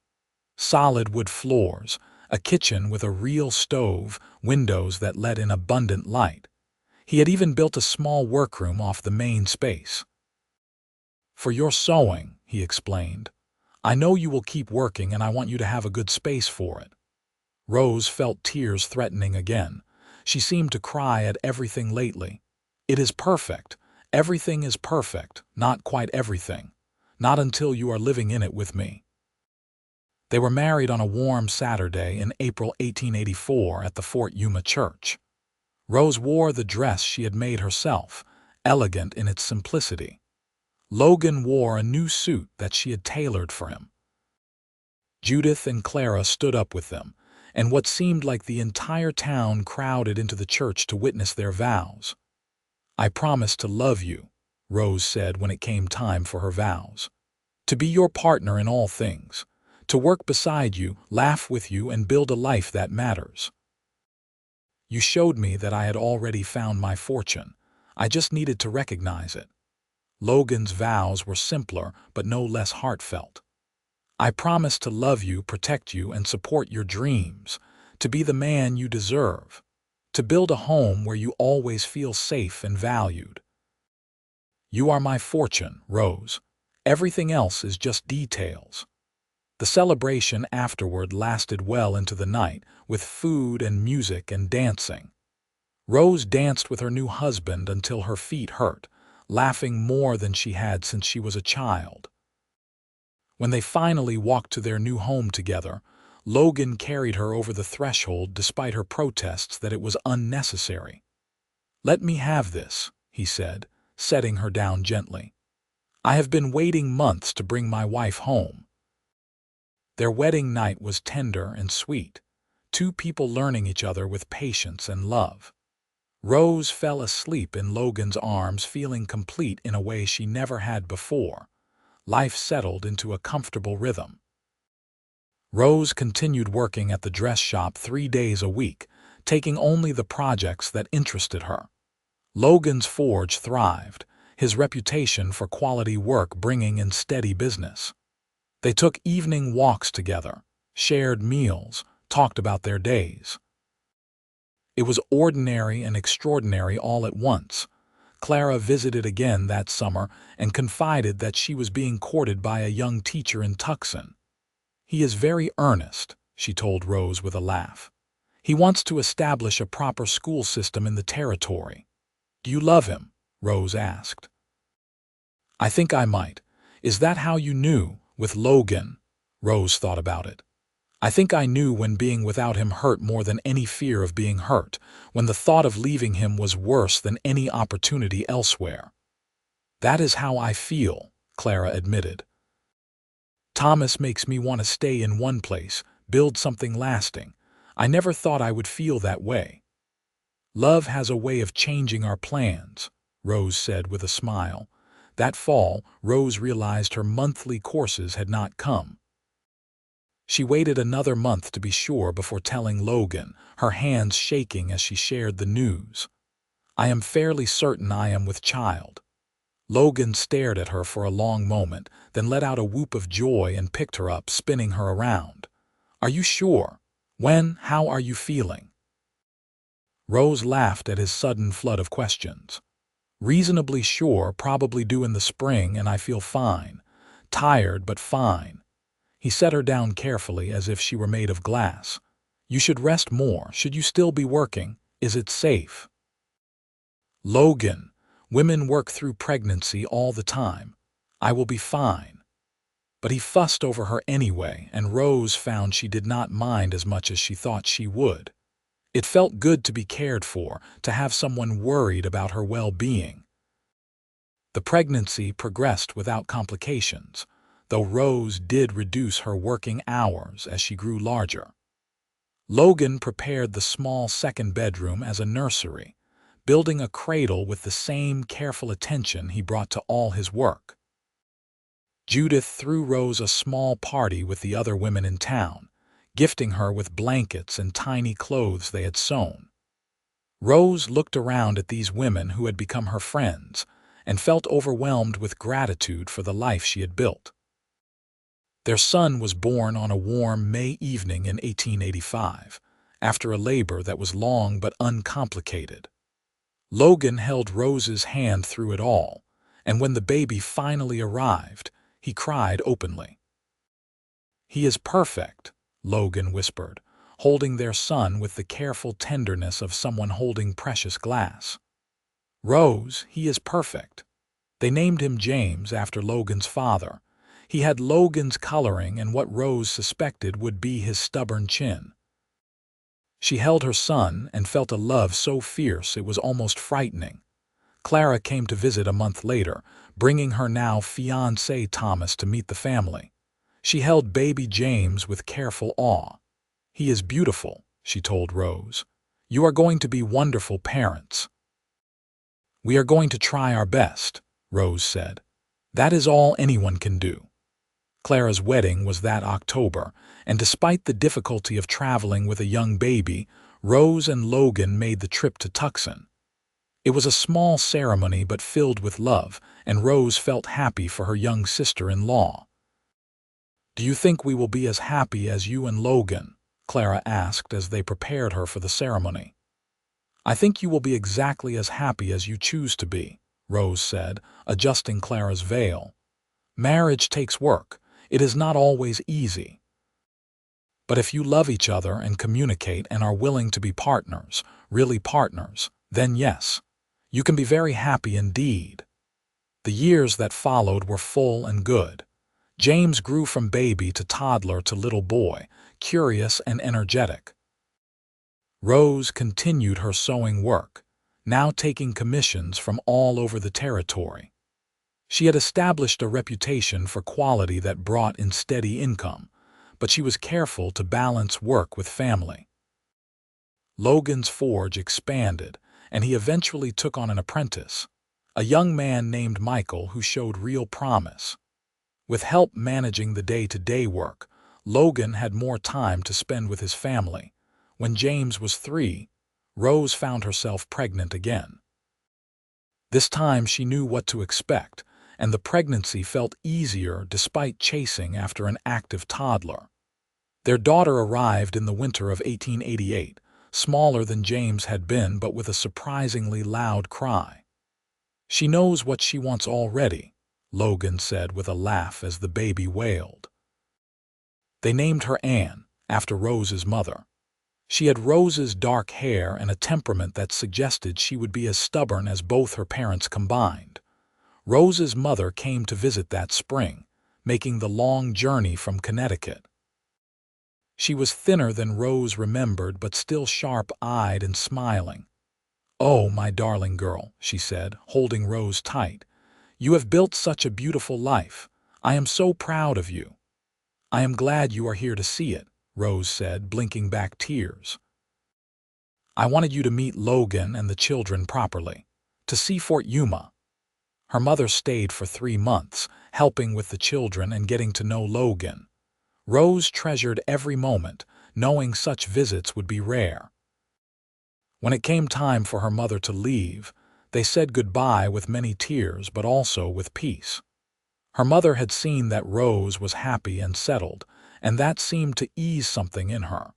Solid wood floors, a kitchen with a real stove, windows that let in abundant light. He had even built a small workroom off the main space. "For your sewing," he explained. "I know you will keep working, and I want you to have a good space for it." Rose felt tears threatening again. She seemed to cry at everything lately. "It is perfect. Everything is perfect. Not quite everything. Not until you are living in it with me." They were married on a warm Saturday in April 1884 at the Fort Yuma church. Rose wore the dress she had made herself, elegant in its simplicity. Logan wore a new suit that she had tailored for him. Judith and Clara stood up with them, and what seemed like the entire town crowded into the church to witness their vows. "I promise to love you," Rose said when it came time for her vows. "To be your partner in all things. To work beside you, laugh with you, and build a life that matters. You showed me that I had already found my fortune. I just needed to recognize it." Logan's vows were simpler, but no less heartfelt. "I promise to love you, protect you, and support your dreams. To be the man you deserve. To build a home where you always feel safe and valued. You are my fortune, Rose. Everything else is just details." The celebration afterward lasted well into the night, with food and music and dancing. Rose danced with her new husband until her feet hurt, laughing more than she had since she was a child. When they finally walked to their new home together, Logan carried her over the threshold despite her protests that it was unnecessary. "Let me have this," he said, setting her down gently. "I have been waiting months to bring my wife home." Their wedding night was tender and sweet, two people learning each other with patience and love. Rose fell asleep in Logan's arms, feeling complete in a way she never had before. Life settled into a comfortable rhythm. Rose continued working at the dress shop 3 days a week, taking only the projects that interested her. Logan's forge thrived, his reputation for quality work bringing in steady business. They took evening walks together, shared meals, talked about their days. It was ordinary and extraordinary all at once. Clara visited again that summer and confided that she was being courted by a young teacher in Tucson. "He is very earnest," she told Rose with a laugh. "He wants to establish a proper school system in the territory." "Do you love him?" Rose asked. "I think I might. Is that how you knew, with Logan?" Rose thought about it. "I think I knew when being without him hurt more than any fear of being hurt, when the thought of leaving him was worse than any opportunity elsewhere." "That is how I feel," Clara admitted. "Thomas makes me want to stay in one place, build something lasting. I never thought I would feel that way." "Love has a way of changing our plans," Rose said with a smile. That fall, Rose realized her monthly courses had not come. She waited another month to be sure before telling Logan, her hands shaking as she shared the news. I am fairly certain I am with child. Logan stared at her for a long moment, then let out a whoop of joy and picked her up, spinning her around. Are you sure? When? How are you feeling? Rose laughed at his sudden flood of questions. Reasonably sure, probably due in the spring, and I feel fine. Tired, but fine. He set her down carefully as if she were made of glass. You should rest more. Should you still be working? Is it safe? Logan, women work through pregnancy all the time. I will be fine. But he fussed over her anyway, and Rose found she did not mind as much as she thought she would. It felt good to be cared for, to have someone worried about her well-being. The pregnancy progressed without complications, though Rose did reduce her working hours as she grew larger. Logan prepared the small second bedroom as a nursery, building a cradle with the same careful attention he brought to all his work. Judith threw Rose a small party with the other women in town, gifting her with blankets and tiny clothes they had sewn. Rose looked around at these women who had become her friends and felt overwhelmed with gratitude for the life she had built. Their son was born on a warm May evening in 1885, after a labor that was long but uncomplicated. Logan held Rose's hand through it all, and when the baby finally arrived, he cried openly. He is perfect, Logan whispered, holding their son with the careful tenderness of someone holding precious glass. Rose, he is perfect. They named him James after Logan's father. He had Logan's coloring and what Rose suspected would be his stubborn chin. She held her son and felt a love so fierce it was almost frightening. Clara came to visit a month later, bringing her now fiancé Thomas to meet the family. She held baby James with careful awe. He is beautiful, she told Rose. You are going to be wonderful parents. We are going to try our best, Rose said. That is all anyone can do. Clara's wedding was that October, and despite the difficulty of traveling with a young baby, Rose and Logan made the trip to Tucson. It was a small ceremony but filled with love, and Rose felt happy for her young sister-in-law. Do you think we will be as happy as you and Logan? Clara asked as they prepared her for the ceremony. I think you will be exactly as happy as you choose to be, Rose said, adjusting Clara's veil. Marriage takes work. It is not always easy. But if you love each other and communicate and are willing to be partners, really partners, then yes, you can be very happy indeed. The years that followed were full and good. James grew from baby to toddler to little boy, curious and energetic. Rose continued her sewing work, now taking commissions from all over the territory. She had established a reputation for quality that brought in steady income, but she was careful to balance work with family. Logan's forge expanded, and he eventually took on an apprentice, a young man named Michael who showed real promise. With help managing the day-to-day work, Logan had more time to spend with his family. When James was 3, Rose found herself pregnant again. This time she knew what to expect, and the pregnancy felt easier despite chasing after an active toddler. Their daughter arrived in the winter of 1888, smaller than James had been but with a surprisingly loud cry. She knows what she wants already, Logan said with a laugh as the baby wailed. They named her Anne, after Rose's mother. She had Rose's dark hair and a temperament that suggested she would be as stubborn as both her parents combined. Rose's mother came to visit that spring, making the long journey from Connecticut. She was thinner than Rose remembered but still sharp-eyed and smiling. "Oh, my darling girl," she said, holding Rose tight. "You have built such a beautiful life. I am so proud of you." "I am glad you are here to see it," Rose said, blinking back tears. "I wanted you to meet Logan and the children properly, to to see Fort Yuma. Her mother stayed for 3 months, helping with the children and getting to know Logan. Rose treasured every moment, knowing such visits would be rare. When it came time for her mother to leave, they said goodbye with many tears but also with peace. Her mother had seen that Rose was happy and settled, and that seemed to ease something in her.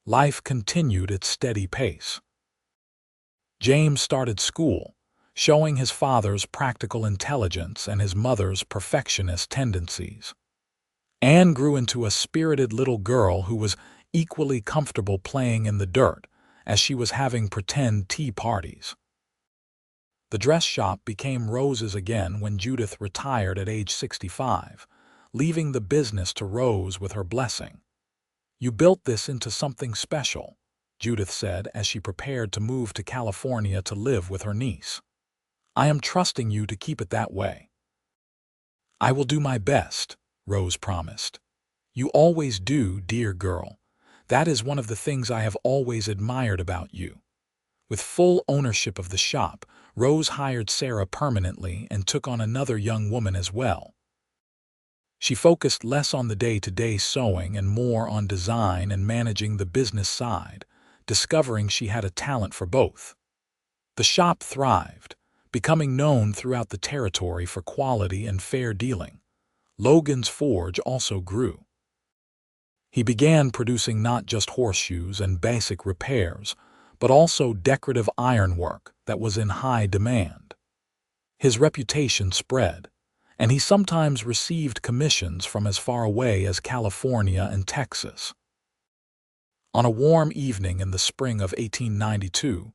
Life continued its steady pace. James started school, showing his father's practical intelligence and his mother's perfectionist tendencies. Anne grew into a spirited little girl who was equally comfortable playing in the dirt as she was having pretend tea parties. The dress shop became Rose's again when Judith retired at age 65, leaving the business to Rose with her blessing. "You built this into something special," Judith said as she prepared to move to California to live with her niece. "I am trusting you to keep it that way." "I will do my best," Rose promised. "You always do, dear girl. That is one of the things I have always admired about you." With full ownership of the shop, Rose hired Sarah permanently and took on another young woman as well. She focused less on the day-to-day sewing and more on design and managing the business side, discovering she had a talent for both. The shop thrived, becoming known throughout the territory for quality and fair dealing. Logan's forge also grew. He began producing not just horseshoes and basic repairs, but also decorative ironwork that was in high demand. His reputation spread, and he sometimes received commissions from as far away as California and Texas. On a warm evening in the spring of 1892,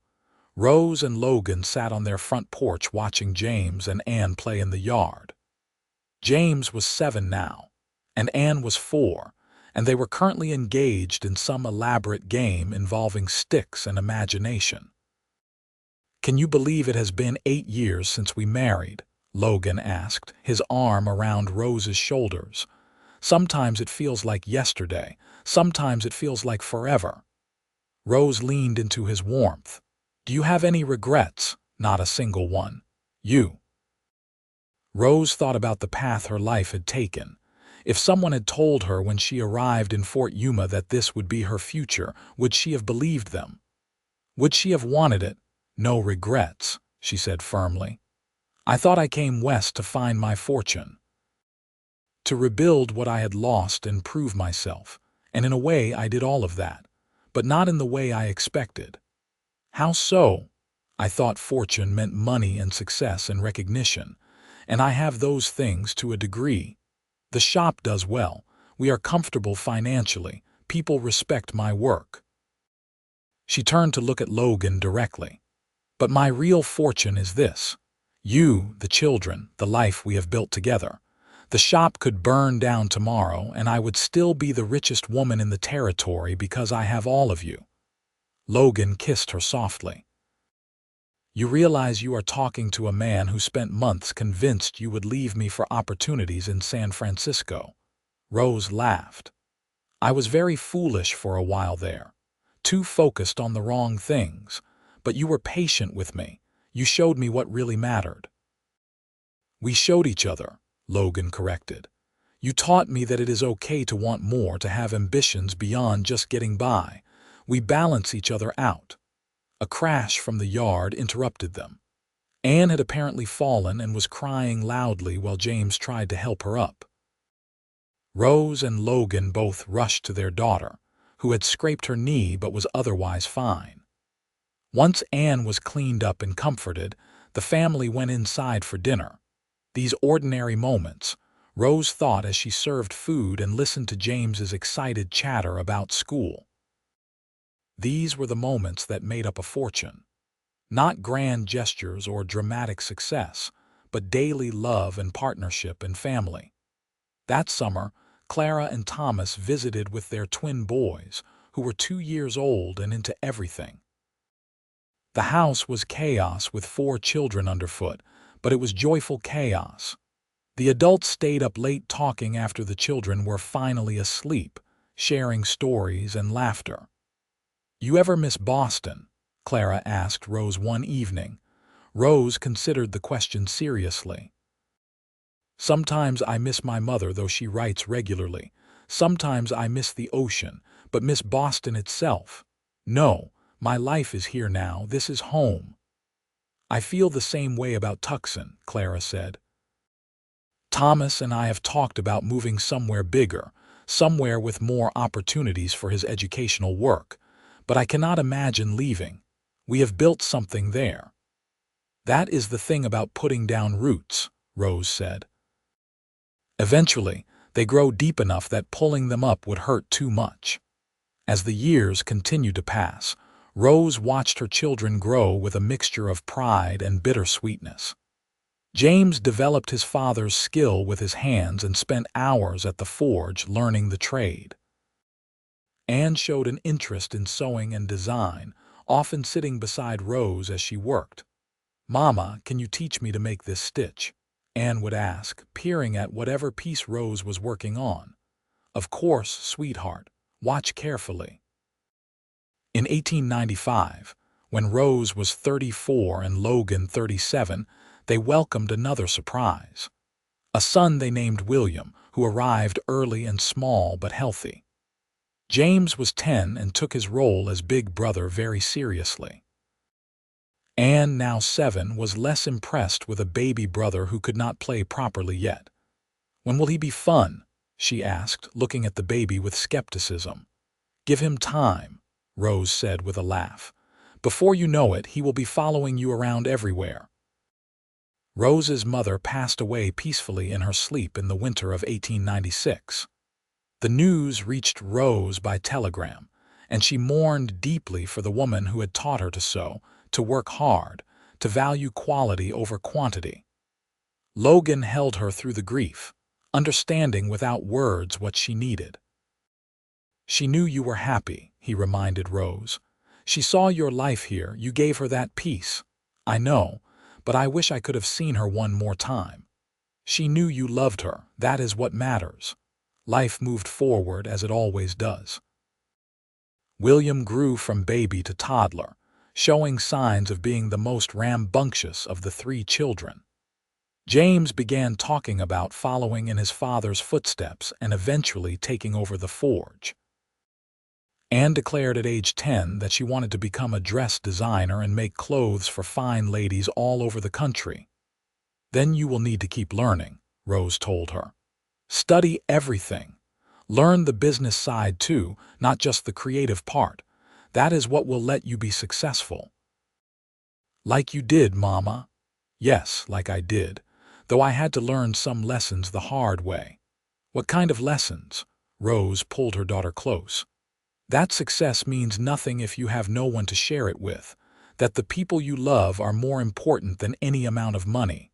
Rose and Logan sat on their front porch watching James and Anne play in the yard. James was 7 now, and Anne was 4, and they were currently engaged in some elaborate game involving sticks and imagination. "Can you believe it has been 8 years since we married?" Logan asked, his arm around Rose's shoulders. "Sometimes it feels like yesterday, sometimes it feels like forever." Rose leaned into his warmth. "Do you have any regrets?" "Not a single one." "You?" Rose thought about the path her life had taken. If someone had told her when she arrived in Fort Yuma that this would be her future, would she have believed them? Would she have wanted it? "No regrets," she said firmly. "I thought I came west to find my fortune, to rebuild what I had lost and prove myself, and in a way I did all of that, but not in the way I expected." "How so?" "I thought fortune meant money and success and recognition, and I have those things to a degree. The shop does well, we are comfortable financially, people respect my work." She turned to look at Logan directly. "But my real fortune is this. You, the children, the life we have built together. The shop could burn down tomorrow and I would still be the richest woman in the territory because I have all of you." Logan kissed her softly. "You realize you are talking to a man who spent months convinced you would leave me for opportunities in San Francisco." Rose laughed. "I was very foolish for a while there, too focused on the wrong things, but you were patient with me. You showed me what really mattered." "We showed each other," Logan corrected. "You taught me that it is okay to want more, to have ambitions beyond just getting by. We balance each other out." A crash from the yard interrupted them. Anne had apparently fallen and was crying loudly while James tried to help her up. Rose and Logan both rushed to their daughter, who had scraped her knee but was otherwise fine. Once Anne was cleaned up and comforted, the family went inside for dinner. These ordinary moments, Rose thought as she served food and listened to James's excited chatter about school. These were the moments that made up a fortune. Not grand gestures or dramatic success, but daily love and partnership and family. That summer, Clara and Thomas visited with their twin boys, who were 2 years old and into everything. The house was chaos with 4 children underfoot, but it was joyful chaos. The adults stayed up late talking after the children were finally asleep, sharing stories and laughter. "You ever miss Boston?" Clara asked Rose one evening. Rose considered the question seriously. Sometimes I miss my mother, though she writes regularly. Sometimes I miss the ocean, but miss Boston itself. No, my life is here now. This is home. I feel the same way about Tucson, Clara said. Thomas and I have talked about moving somewhere bigger, somewhere with more opportunities for his educational work, but I cannot imagine leaving. We have built something there. That is the thing about putting down roots, Rose said. Eventually, they grow deep enough that pulling them up would hurt too much. As the years continued to pass, Rose watched her children grow with a mixture of pride and bittersweetness. James developed his father's skill with his hands and spent hours at the forge learning the trade. Anne showed an interest in sewing and design, often sitting beside Rose as she worked. "Mama, can you teach me to make this stitch?" Anne would ask, peering at whatever piece Rose was working on. "Of course, sweetheart. Watch carefully." In 1895, when Rose was 34 and Logan 37, they welcomed another surprise. A son they named William, who arrived early and small but healthy. James was 10 and took his role as big brother very seriously. Anne, now 7, was less impressed with a baby brother who could not play properly yet. "When will he be fun?" she asked, looking at the baby with skepticism. "Give him time," Rose said with a laugh. "Before you know it, he will be following you around everywhere." Rose's mother passed away peacefully in her sleep in the winter of 1896. The news reached Rose by telegram, and she mourned deeply for the woman who had taught her to sew, to work hard, to value quality over quantity. Logan held her through the grief, understanding without words what she needed. "She knew you were happy," he reminded Rose. "She saw your life here, you gave her that peace. I know, but I wish I could have seen her one more time. She knew you loved her, that is what matters." Life moved forward as it always does. William grew from baby to toddler, showing signs of being the most rambunctious of the 3 children. James began talking about following in his father's footsteps and eventually taking over the forge. Anne declared at age 10 that she wanted to become a dress designer and make clothes for fine ladies all over the country. "Then you will need to keep learning," Rose told her. "Study everything. Learn the business side too, not just the creative part. That is what will let you be successful." "Like you did, Mama." "Yes, like I did, though I had to learn some lessons the hard way." "What kind of lessons?" Rose pulled her daughter close. "That success means nothing if you have no one to share it with, that the people you love are more important than any amount of money.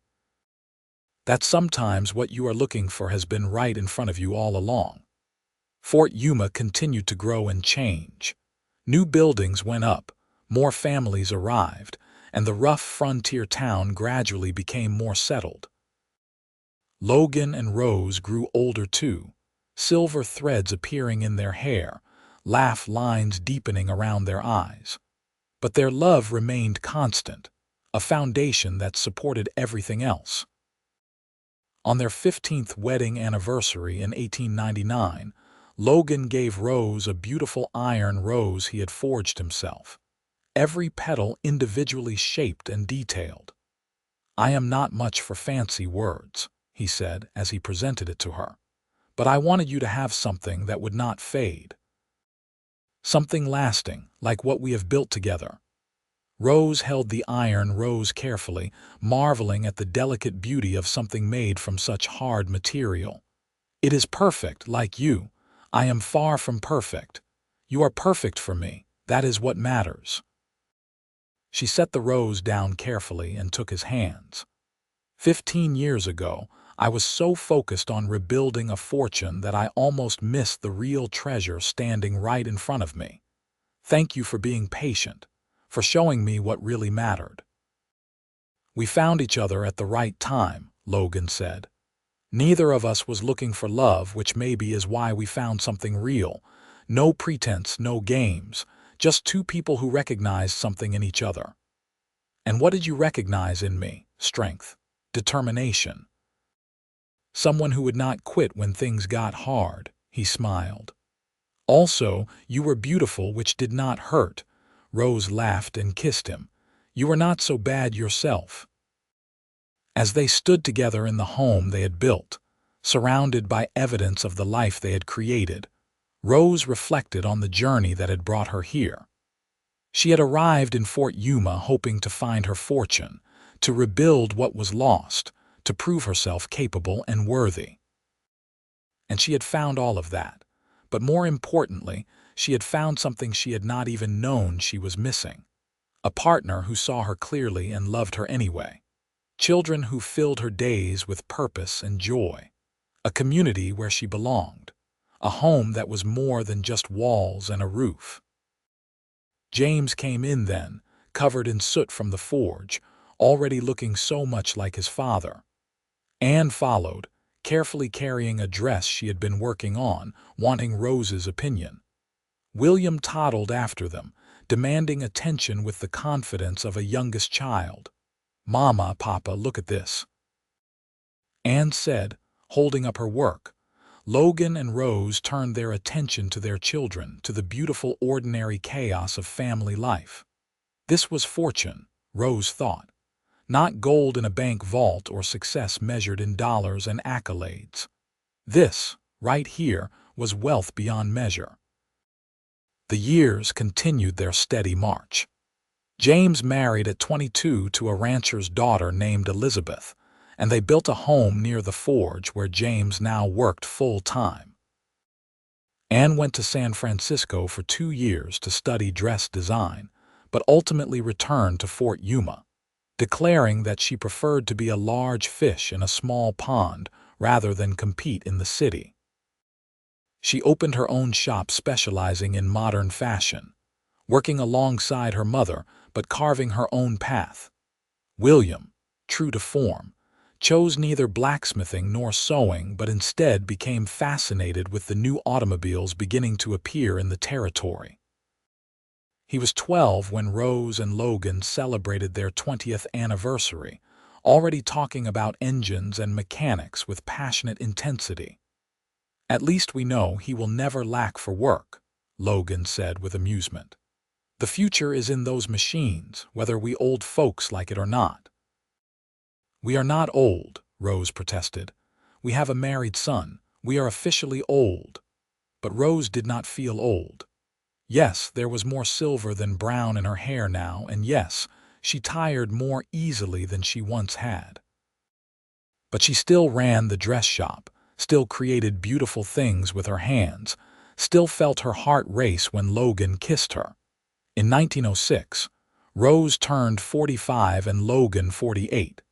That sometimes what you are looking for has been right in front of you all along." Fort Yuma continued to grow and change. New buildings went up, more families arrived, and the rough frontier town gradually became more settled. Logan and Rose grew older too, silver threads appearing in their hair, laugh lines deepening around their eyes. But their love remained constant, a foundation that supported everything else. On their 15th wedding anniversary in 1899, Logan gave Rose a beautiful iron rose he had forged himself, every petal individually shaped and detailed. "I am not much for fancy words," he said as he presented it to her, "but I wanted you to have something that would not fade. Something lasting, like what we have built together." Rose held the iron rose carefully, marveling at the delicate beauty of something made from such hard material. "It is perfect, like you. I am far from perfect. You are perfect for me. That is what matters." She set the rose down carefully and took his hands. 15 years ago, I was so focused on rebuilding a fortune that I almost missed the real treasure standing right in front of me. Thank you for being patient, for showing me what really mattered." "We found each other at the right time," Logan said. "Neither of us was looking for love, which maybe is why we found something real. No pretense, no games, just 2 people who recognized something in each other." And what did you recognize in me? Strength, determination. Someone who would not quit when things got hard, he smiled. Also, you were beautiful, which did not hurt. Rose laughed and kissed him. You were not so bad yourself. As they stood together in the home they had built, surrounded by evidence of the life they had created, Rose reflected on the journey that had brought her here. She had arrived in Fort Yuma hoping to find her fortune, to rebuild what was lost, to prove herself capable and worthy. And she had found all of that. But more importantly, she had found something she had not even known she was missing. A partner who saw her clearly and loved her anyway. Children who filled her days with purpose and joy. A community where she belonged. A home that was more than just walls and a roof. James came in then, covered in soot from the forge, already looking so much like his father. Anne followed, carefully carrying a dress she had been working on, wanting Rose's opinion. William toddled after them, demanding attention with the confidence of a youngest child. "Mama, Papa, look at this," Anne said, holding up her work. Logan and Rose turned their attention to their children, to the beautiful ordinary chaos of family life. This was fortune, Rose thought. Not gold in a bank vault or success measured in dollars and accolades. This, right here, was wealth beyond measure. The years continued their steady march. James married at 22 to a rancher's daughter named Elizabeth, and they built a home near the forge where James now worked full-time. Anne went to San Francisco for 2 years to study dress design, but ultimately returned to Fort Yuma, declaring that she preferred to be a large fish in a small pond rather than compete in the city. She opened her own shop specializing in modern fashion, working alongside her mother but carving her own path. William, true to form, chose neither blacksmithing nor sewing but instead became fascinated with the new automobiles beginning to appear in the territory. He was 12 when Rose and Logan celebrated their 20th anniversary, already talking about engines and mechanics with passionate intensity. "At least we know he will never lack for work," Logan said with amusement. "The future is in those machines, whether we old folks like it or not." "We are not old," Rose protested. "We have a married son. We are officially old." But Rose did not feel old. Yes, there was more silver than brown in her hair now, and yes, she tired more easily than she once had. But she still ran the dress shop, still created beautiful things with her hands, still felt her heart race when Logan kissed her. In 1906, Rose turned 45 and Logan 48.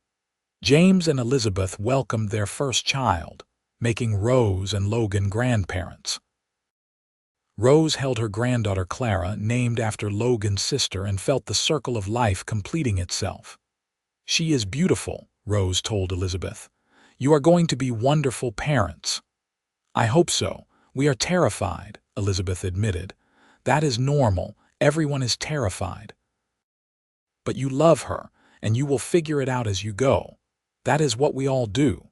James and Elizabeth welcomed their first child, making Rose and Logan grandparents. Rose held her granddaughter Clara, named after Logan's sister, and felt the circle of life completing itself. "She is beautiful," Rose told Elizabeth. "You are going to be wonderful parents." "I hope so. We are terrified," Elizabeth admitted. "That is normal. Everyone is terrified." "But you love her, and you will figure it out as you go. That is what we all do."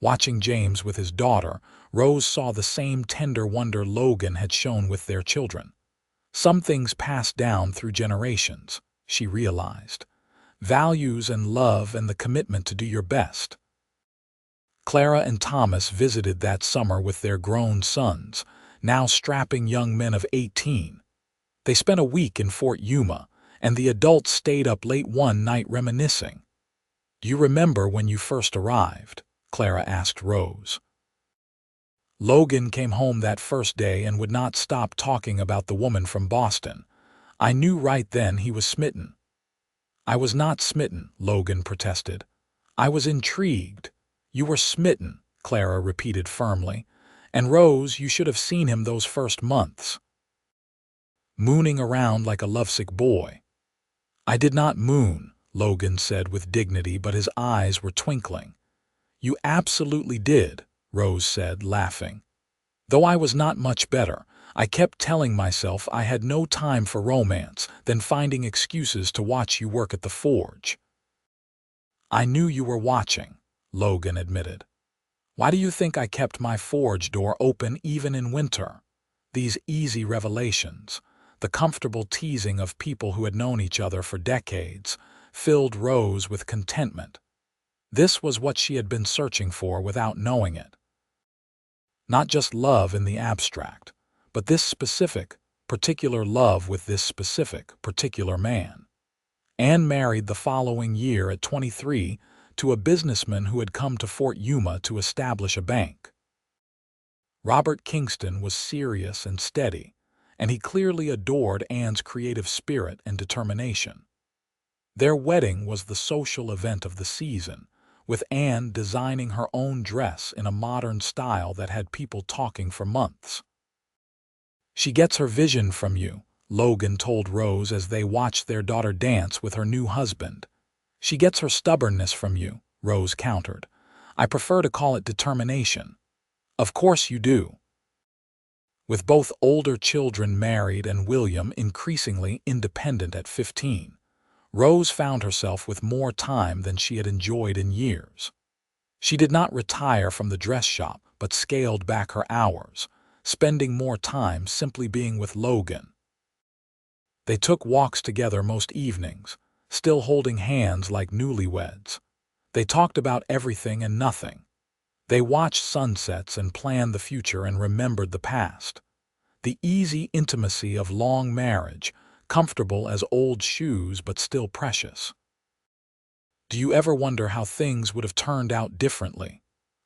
Watching James with his daughter, Rose saw the same tender wonder Logan had shown with their children. Some things pass down through generations, she realized. Values and love and the commitment to do your best. Clara and Thomas visited that summer with their grown sons, now strapping young men of 18. They spent a week in Fort Yuma, and the adults stayed up late one night reminiscing. "Do you remember when you first arrived?" Clara asked Rose. "Logan came home that first day and would not stop talking about the woman from Boston. I knew right then he was smitten." "I was not smitten," Logan protested. "I was intrigued." "You were smitten," Clara repeated firmly. "And Rose, you should have seen him those first months. Mooning around like a lovesick boy." "I did not moon," Logan said with dignity, but his eyes were twinkling. "You absolutely did," Rose said, laughing. "Though I was not much better, I kept telling myself I had no time for romance, then finding excuses to watch you work at the forge. I knew you were watching, Logan admitted. Why do you think I kept my forge door open even in winter? These easy revelations, the comfortable teasing of people who had known each other for decades, filled Rose with contentment. This was what she had been searching for without knowing it. Not just love in the abstract, but this specific, particular love with this specific, particular man. Anne married the following year at 23 to a businessman who had come to Fort Yuma to establish a bank. Robert Kingston was serious and steady, and he clearly adored Anne's creative spirit and determination. Their wedding was the social event of the season, with Anne designing her own dress in a modern style that had people talking for months. She gets her vision from you, Logan told Rose as they watched their daughter dance with her new husband. She gets her stubbornness from you, Rose countered. I prefer to call it determination. Of course you do. With both older children married and William increasingly independent at 15, Rose found herself with more time than she had enjoyed in years. She did not retire from the dress shop, but scaled back her hours, spending more time simply being with Logan. They took walks together most evenings, still holding hands like newlyweds. They talked about everything and nothing. They watched sunsets and planned the future and remembered the past. The easy intimacy of long marriage, comfortable as old shoes but still precious. Do you ever wonder how things would have turned out differently?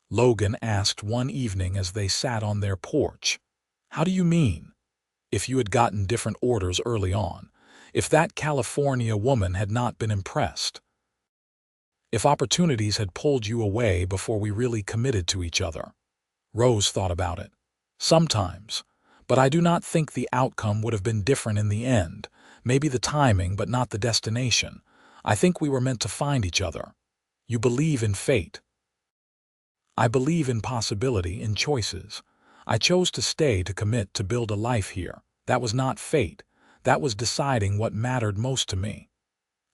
Logan asked one evening as they sat on their porch. How do you mean? If you had gotten different orders early on, if that California woman had not been impressed, if opportunities had pulled you away before we really committed to each other. Rose thought about it. Sometimes, but I do not think the outcome would have been different in the end. Maybe the timing, but not the destination. I think we were meant to find each other. You believe in fate. I believe in possibility, in choices. I chose to stay, to commit, to build a life here. That was not fate. That was deciding what mattered most to me.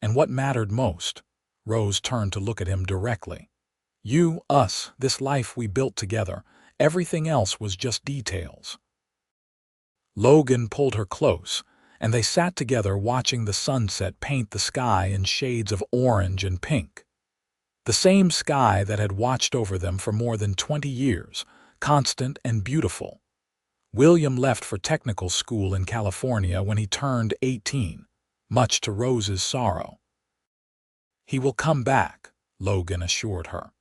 And what mattered most? Rose turned to look at him directly. You, us, this life we built together. Everything else was just details. Logan pulled her close, and they sat together watching the sunset paint the sky in shades of orange and pink. The same sky that had watched over them for more than 20 years, constant and beautiful. William left for technical school in California when he turned 18, much to Rose's sorrow. He will come back, Logan assured her.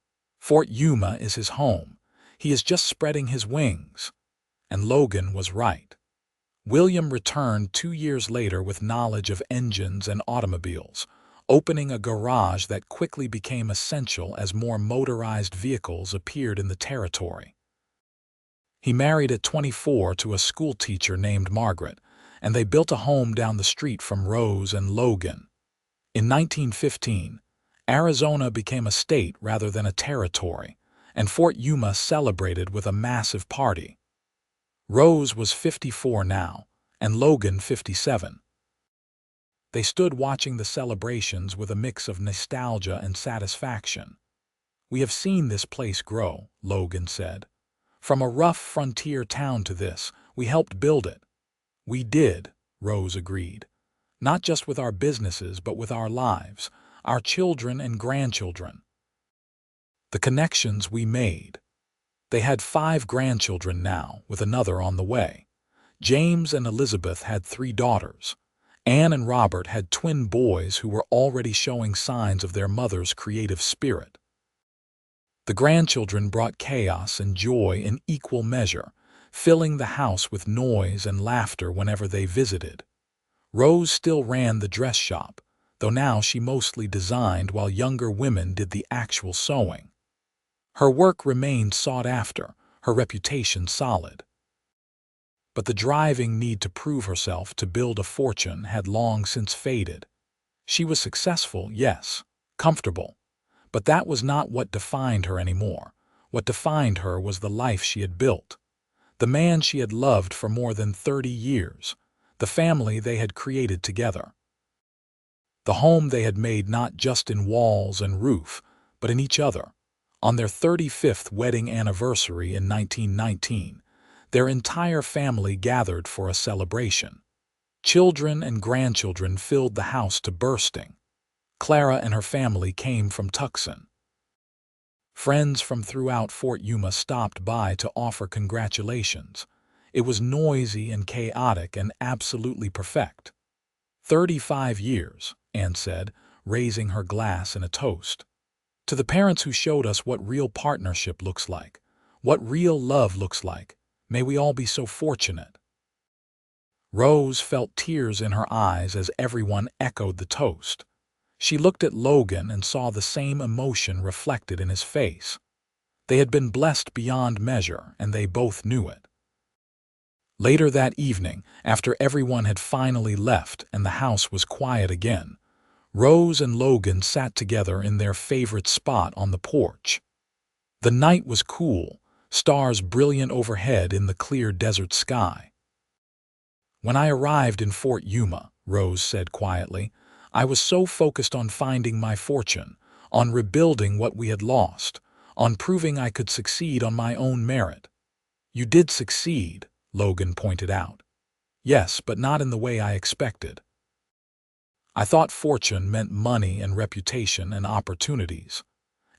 Fort Yuma is his home. He is just spreading his wings. And Logan was right. William returned 2 years later with knowledge of engines and automobiles, opening a garage that quickly became essential as more motorized vehicles appeared in the territory. He married at 24 to a schoolteacher named Margaret, and they built a home down the street from Rose and Logan. In 1915, Arizona became a state rather than a territory, and Fort Yuma celebrated with a massive party. Rose was 54 now, and Logan 57. They stood watching the celebrations with a mix of nostalgia and satisfaction. We have seen this place grow, Logan said. From a rough frontier town to this, we helped build it. We did, Rose agreed. Not just with our businesses, but with our lives, our children and grandchildren. The connections we made. They had 5 grandchildren now, with another on the way. James and Elizabeth had 3 daughters. Anne and Robert had twin boys who were already showing signs of their mother's creative spirit. The grandchildren brought chaos and joy in equal measure, filling the house with noise and laughter whenever they visited. Rose still ran the dress shop, though now she mostly designed while younger women did the actual sewing. Her work remained sought after, her reputation solid. But the driving need to prove herself, to build a fortune, had long since faded. She was successful, yes, comfortable, but that was not what defined her anymore. What defined her was the life she had built. The the man she had loved for more than 30 years, the family they had created together. The home they had made not just in walls and roof, but in each other. On their 35th wedding anniversary in 1919, their entire family gathered for a celebration. Children and grandchildren filled the house to bursting. Clara and her family came from Tucson. Friends from throughout Fort Yuma stopped by to offer congratulations. It was noisy and chaotic and absolutely perfect. 35 years, Anne said, raising her glass in a toast. To the parents who showed us what real partnership looks like, what real love looks like, may we all be so fortunate. Rose felt tears in her eyes as everyone echoed the toast. She looked at Logan and saw the same emotion reflected in his face. They had been blessed beyond measure, and they both knew it. Later that evening, after everyone had finally left and the house was quiet again, Rose and Logan sat together in their favorite spot on the porch. The night was cool, stars brilliant overhead in the clear desert sky. "When I arrived in Fort Yuma," Rose said quietly, "I was so focused on finding my fortune, on rebuilding what we had lost, on proving I could succeed on my own merit." "You did succeed," Logan pointed out. "Yes, but not in the way I expected. I thought fortune meant money and reputation and opportunities,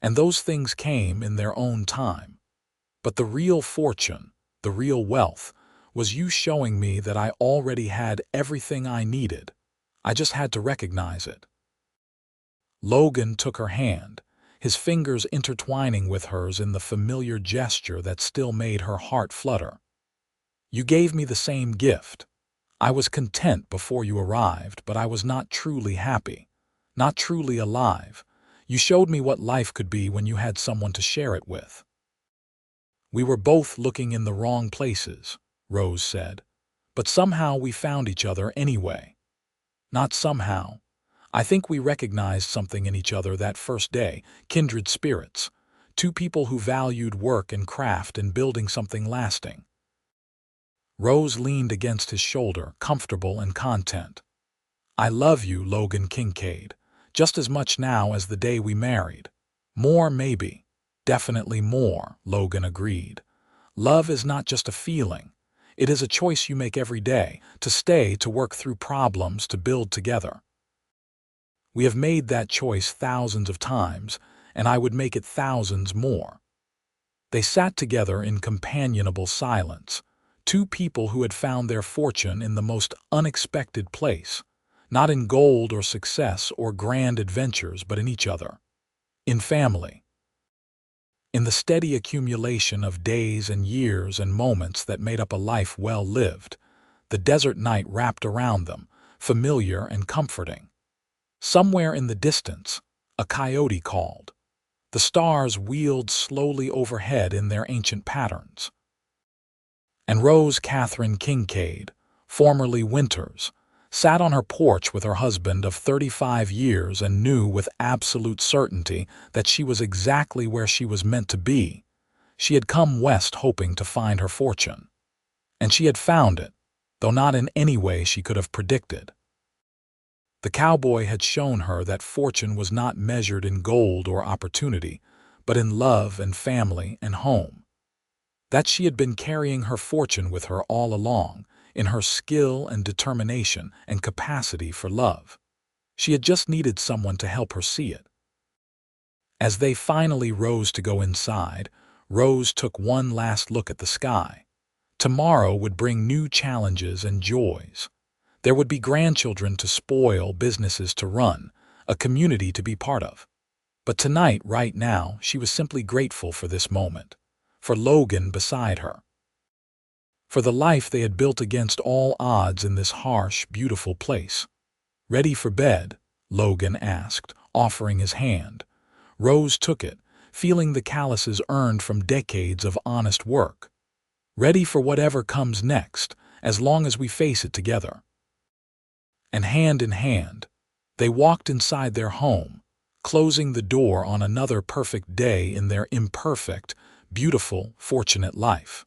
and those things came in their own time. But the real fortune, the real wealth, was you showing me that I already had everything I needed. I just had to recognize it." Logan took her hand, his fingers intertwining with hers in the familiar gesture that still made her heart flutter. "You gave me the same gift. I was content before you arrived, but I was not truly happy, not truly alive. You showed me what life could be when you had someone to share it with." "We were both looking in the wrong places," Rose said, "but somehow we found each other anyway." "Not somehow. I think we recognized something in each other that first day, kindred spirits, two people who valued work and craft and building something lasting." Rose leaned against his shoulder, comfortable and content. "I love you, Logan Kincaid, just as much now as the day we married. More, maybe. Definitely more," Logan agreed. "Love is not just a feeling. It is a choice you make every day, to stay, to work through problems, to build together. We have made that choice thousands of times, and I would make it thousands more." They sat together in companionable silence, two people who had found their fortune in the most unexpected place, not in gold or success or grand adventures, but in each other, in family, in the steady accumulation of days and years and moments that made up a life well lived. The desert night wrapped around them, familiar and comforting. Somewhere in the distance, a coyote called. The stars wheeled slowly overhead in their ancient patterns. And Rose Katherine Kincaid, formerly Winters, sat on her porch with her husband of 35 years and knew with absolute certainty that she was exactly where she was meant to be. She had come west hoping to find her fortune. And she had found it, though not in any way she could have predicted. The cowboy had shown her that fortune was not measured in gold or opportunity, but in love and family and home. That she had been carrying her fortune with her all along, in her skill and determination and capacity for love. She had just needed someone to help her see it. As they finally rose to go inside, Rose took one last look at the sky. Tomorrow would bring new challenges and joys. There would be grandchildren to spoil, businesses to run, a community to be part of. But tonight, right now, she was simply grateful for this moment, for Logan beside her, for the life they had built against all odds in this harsh, beautiful place. "Ready for bed?" Logan asked, offering his hand. Rose took it, feeling the calluses earned from decades of honest work. "Ready for whatever comes next, as long as we face it together." And hand in hand, they walked inside their home, closing the door on another perfect day in their imperfect, beautiful, fortunate life.